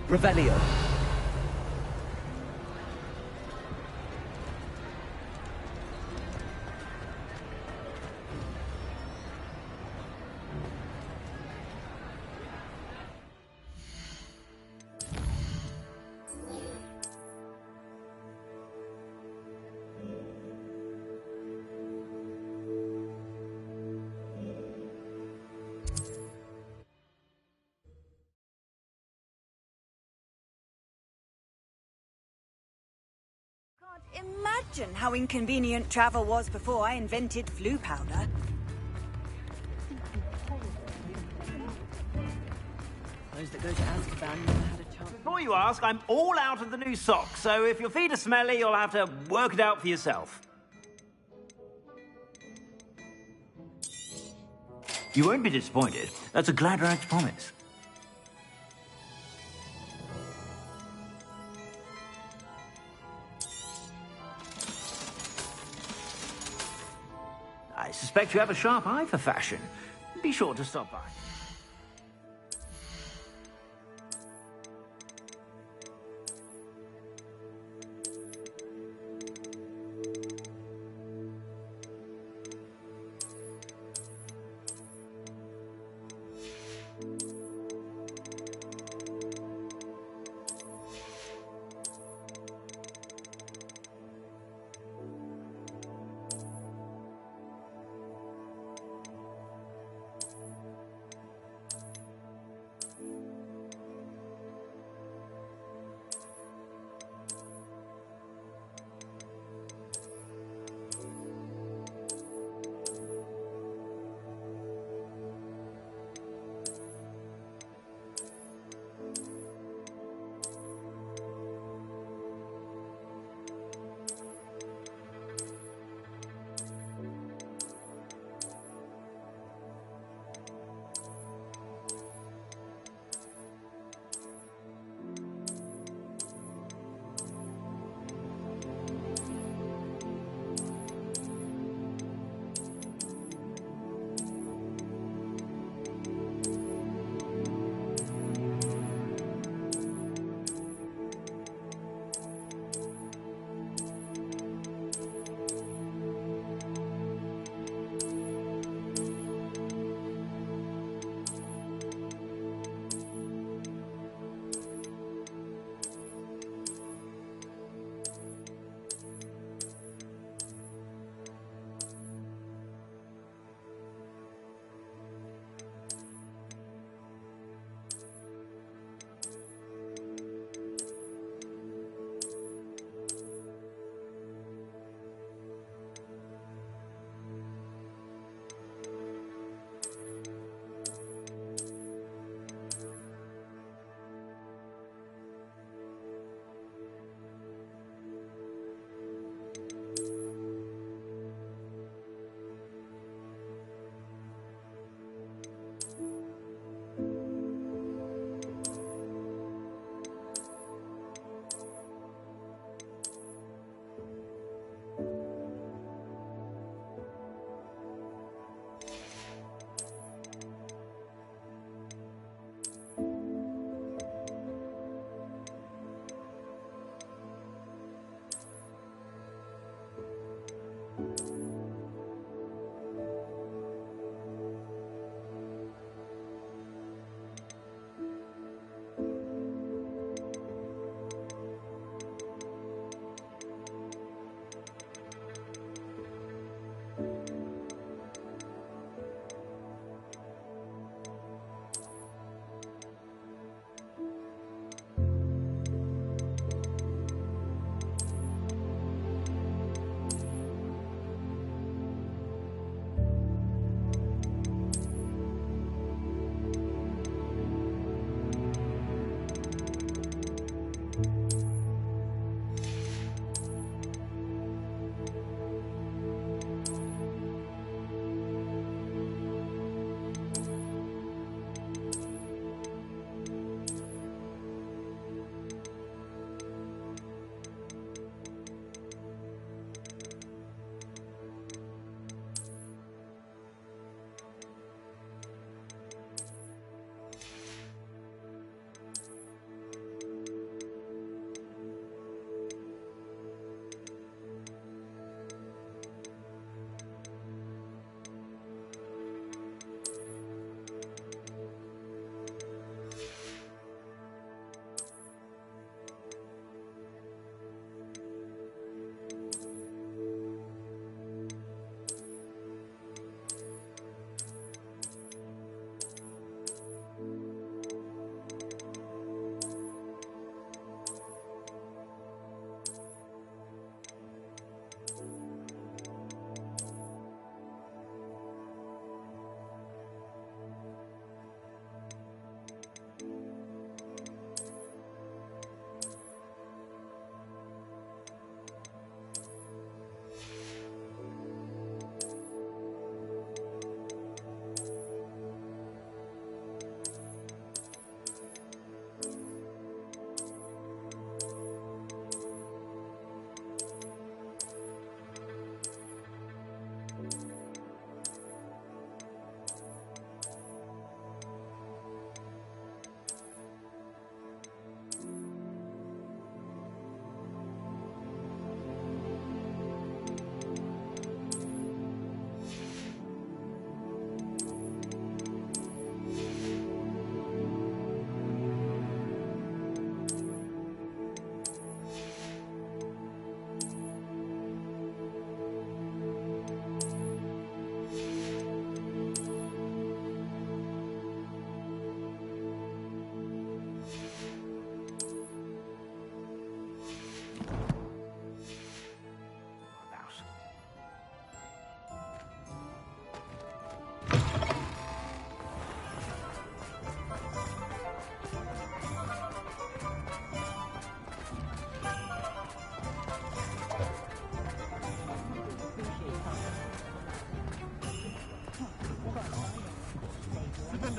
Revelio. Imagine how inconvenient travel was before I invented flu powder. Those that go to Azkaban never had a chance. Before you ask, I'm all out of the new socks, so if your feet are smelly, you'll have to work it out for yourself. You won't be disappointed. That's a Gladrag's promise. I suspect you have a sharp eye for fashion. Be sure to stop by.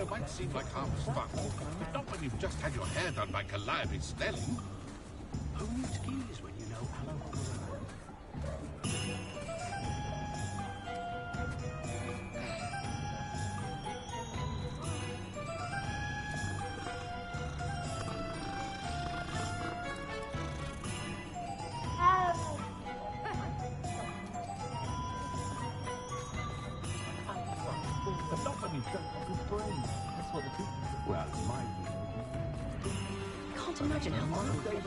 Revelio might seem like harmless fun, but not when you've just had your hair done by Calliope Snelling. Who needs keys when you know Alan Hogwarts? Well, it might be. Can't imagine how much they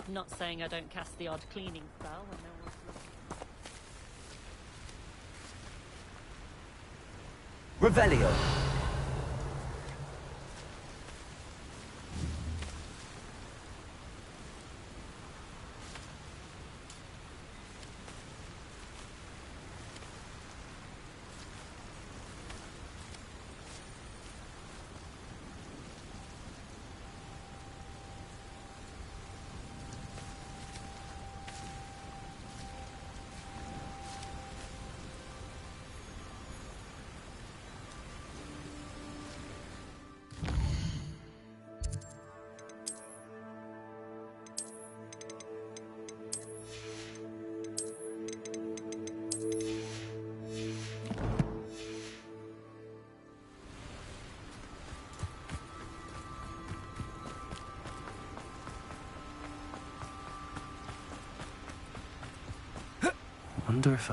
Not saying I don't cast the odd cleaning spell when no one's looking. Revelio. Wonder if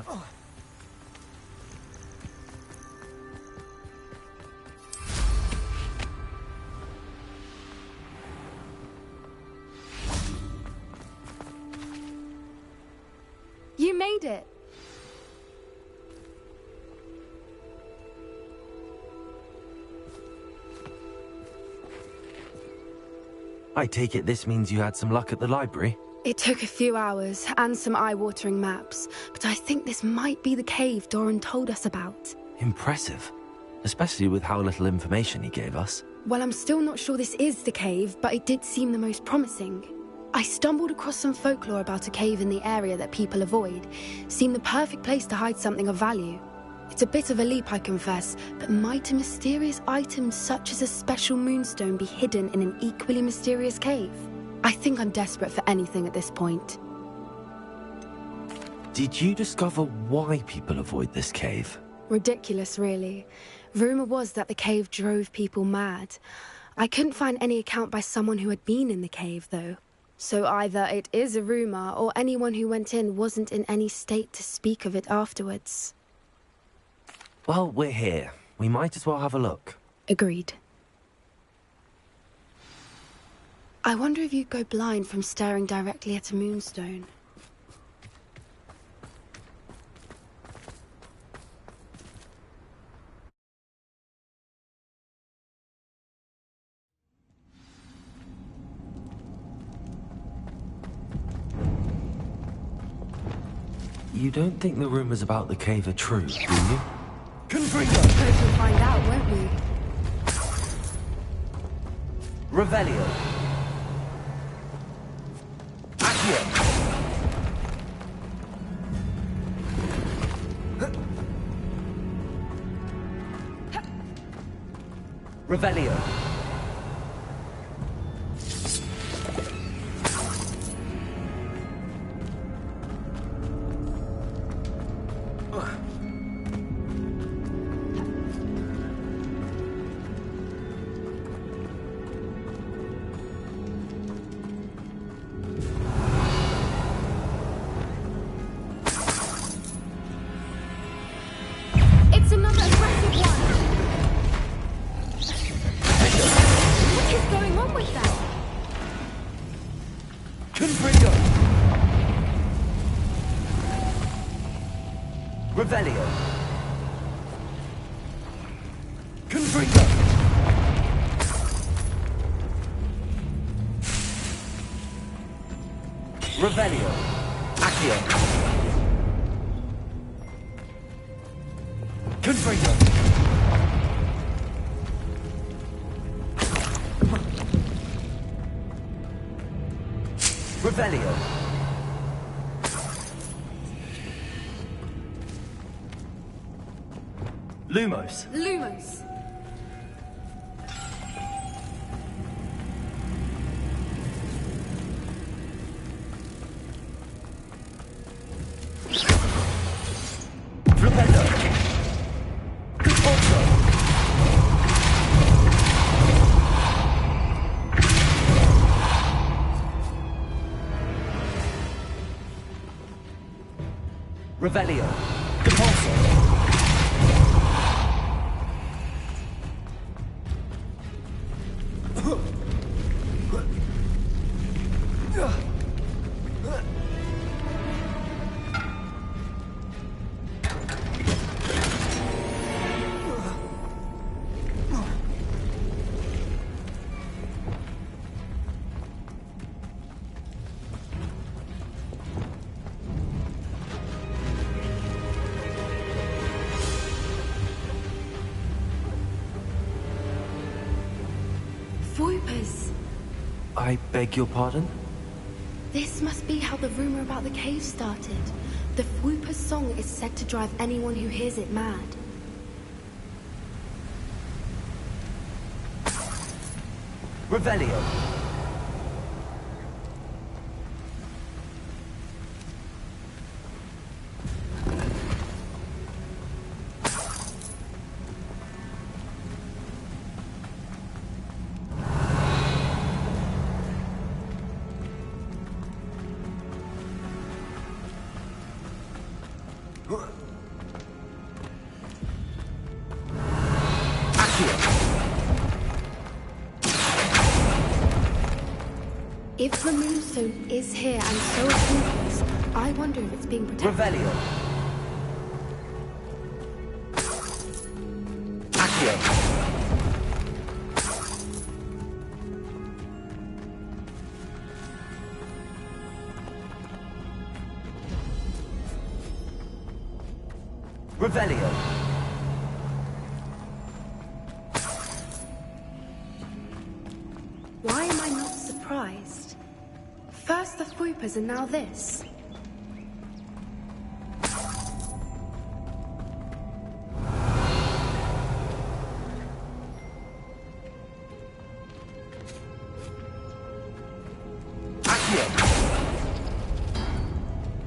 You made it. I take it this means you had some luck at the library? It took a few hours and some eye-watering maps, but I think this might be the cave Doran told us about. Impressive. Especially with how little information he gave us. Well, I'm still not sure this is the cave, but it did seem the most promising. I stumbled across some folklore about a cave in the area that people avoid. Seemed the perfect place to hide something of value. It's a bit of a leap, I confess, but might a mysterious item such as a special moonstone be hidden in an equally mysterious cave? I think I'm desperate for anything at this point. Did you discover why people avoid this cave? Ridiculous, really. Rumor was that the cave drove people mad. I couldn't find any account by someone who had been in the cave, though. So either it is a rumor, or anyone who went in wasn't in any state to speak of it afterwards. Well, we're here. We might as well have a look. Agreed. I wonder if you'd go blind from staring directly at a moonstone. You don't think the rumors about the cave are true, do you? Confringo! We'll find out, won't we? Revelio. Accio. Revelio. Confringo! Revelio. Accio. Confringo. Revelio. Lumos. Lumos. Flupendo. Conforto. Revelio. Depulso. Voipers. I beg your pardon? This must be how the rumor about the cave started. The Whooper's song is said to drive anyone who hears it mad. Revelio. If the moonstone is here and so is Whoopers, I wonder if it's being protected. Revelio. Accio. Revelio. Why am I not surprised? First the Whoopers and now this.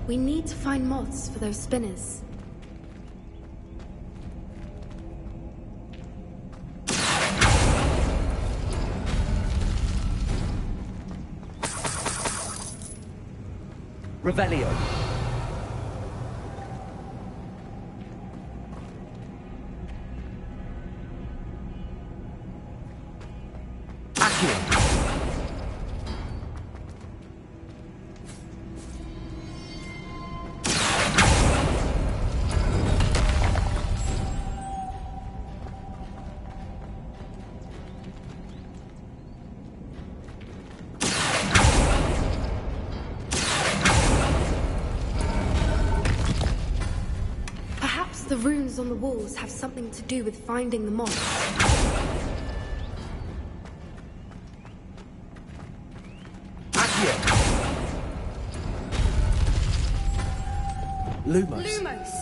We need to find moths for those spinners. Revelio. Accio. Perhaps the runes on the walls have something to do with finding the moths. Lumos. Lumos.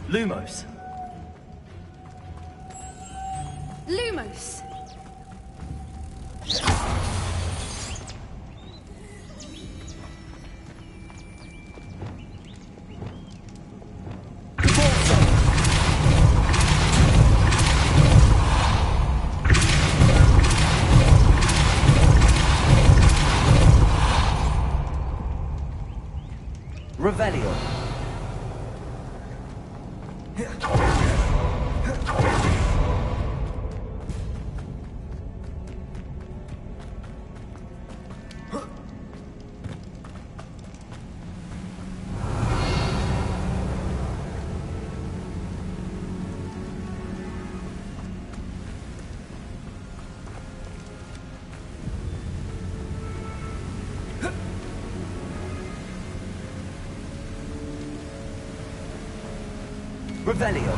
Lumos. Lumos. Revelio. Revelio.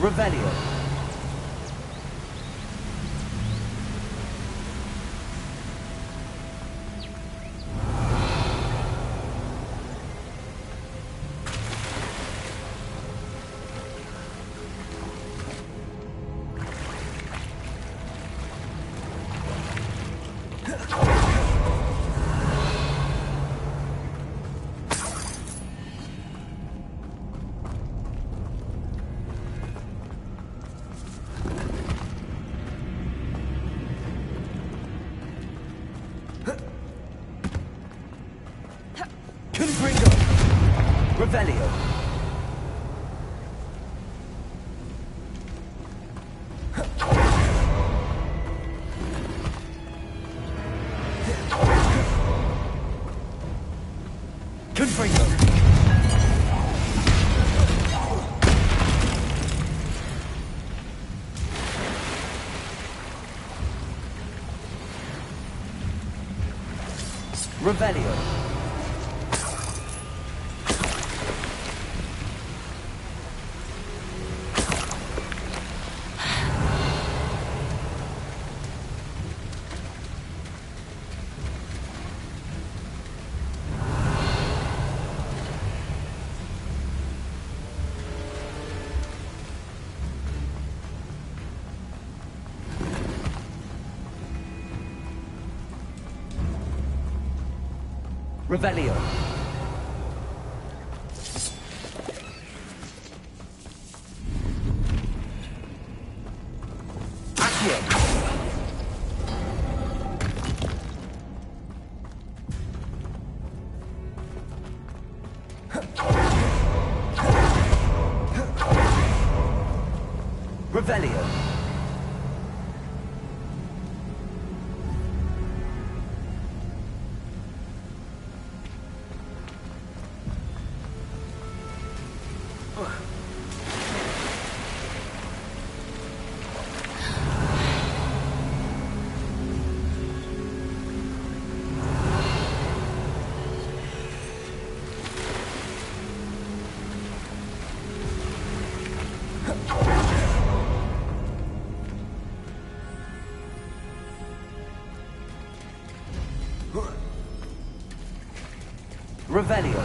Revelio. Revelio. Confringo. Revelio. Revelio. Accio. Revelio. Revelio.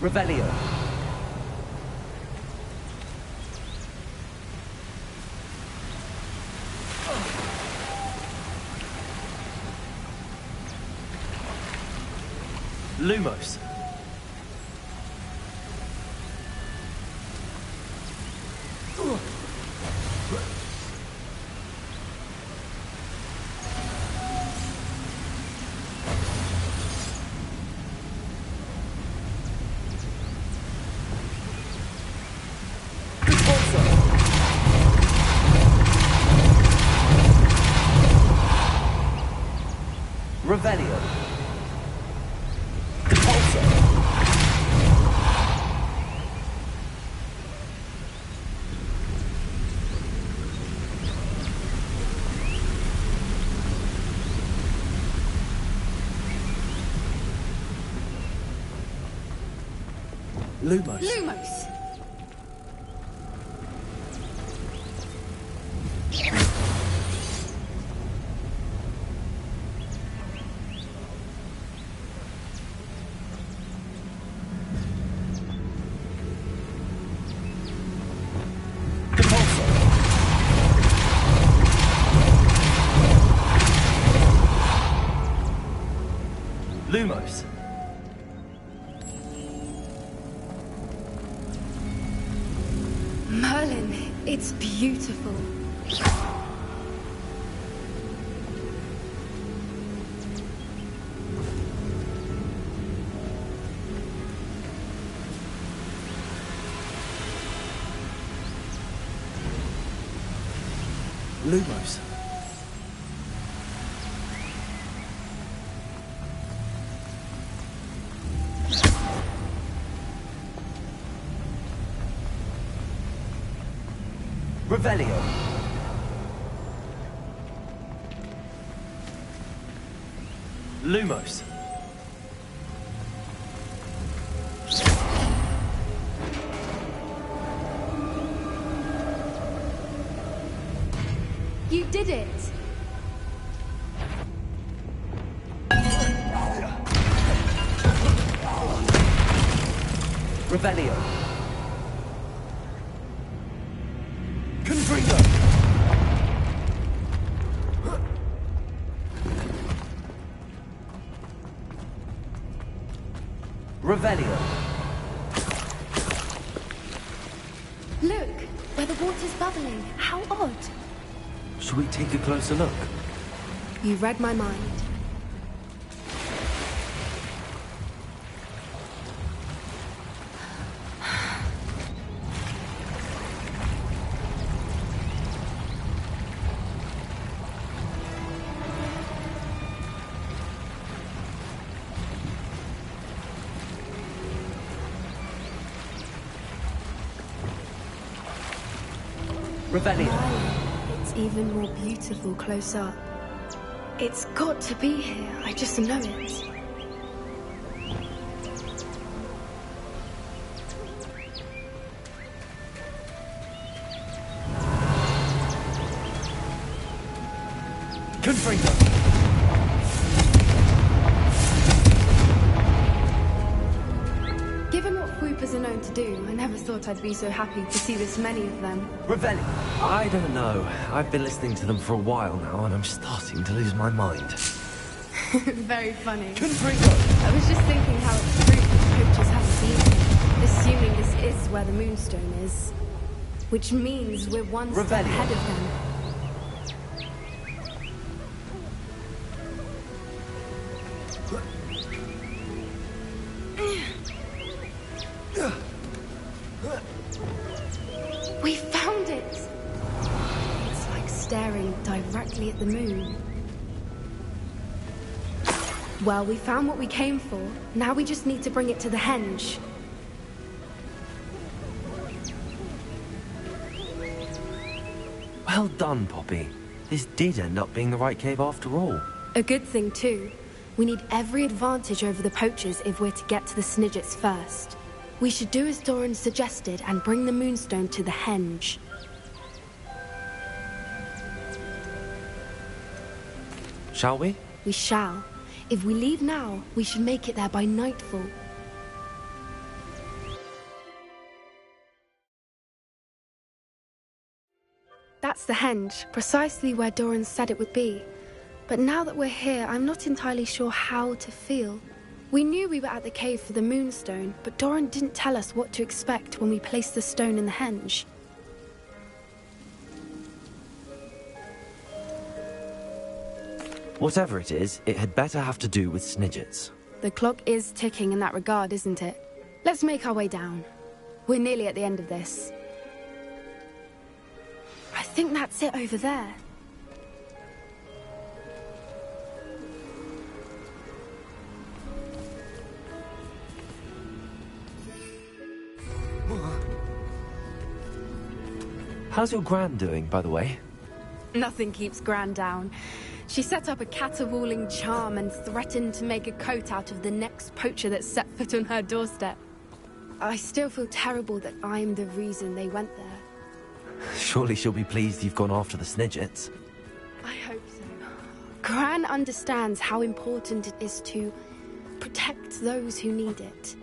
Revelio. Lumos. Revelio. Depulso. Lumos. Lumos! Lumos. Merlin, it's beautiful. Lumos. Revelio. Lumos. You did it! Revelio. Confringo. Revelio. Look, where the water's bubbling. How odd. Shall we take a closer look? You read my mind. Revelio. It's even more beautiful close up. It's got to be here. I just know it. Confringo. Given what Whoopers are known to do, I never thought I'd be so happy to see this many of them. Revelio. I don't know. I've been listening to them for a while now, and I'm starting to lose my mind. Very funny. Confringo. I was just thinking how it's true that poachers haven't been here, assuming this is where the Moonstone is. Which means we're one step Revelio. ahead of them. We found it! It's like staring directly at the moon. Well, we found what we came for. Now we just need to bring it to the henge. Well done, Poppy. This did end up being the right cave after all. A good thing, too. We need every advantage over the poachers if we're to get to the Snidgets first. We should do as Doran suggested and bring the Moonstone to the henge. Shall we? We shall. If we leave now, we should make it there by nightfall. That's the henge, precisely where Doran said it would be. But now that we're here, I'm not entirely sure how to feel. We knew we were at the cave for the Moonstone, but Doran didn't tell us what to expect when we placed the stone in the henge. Whatever it is, it had better have to do with Snidgets. The clock is ticking in that regard, isn't it? Let's make our way down. We're nearly at the end of this. I think that's it over there. How's your Gran doing, by the way? Nothing keeps Gran down. She set up a caterwauling charm and threatened to make a coat out of the next poacher that set foot on her doorstep. I still feel terrible that I'm the reason they went there. Surely she'll be pleased you've gone after the Snidgets. I hope so. Gran understands how important it is to protect those who need it.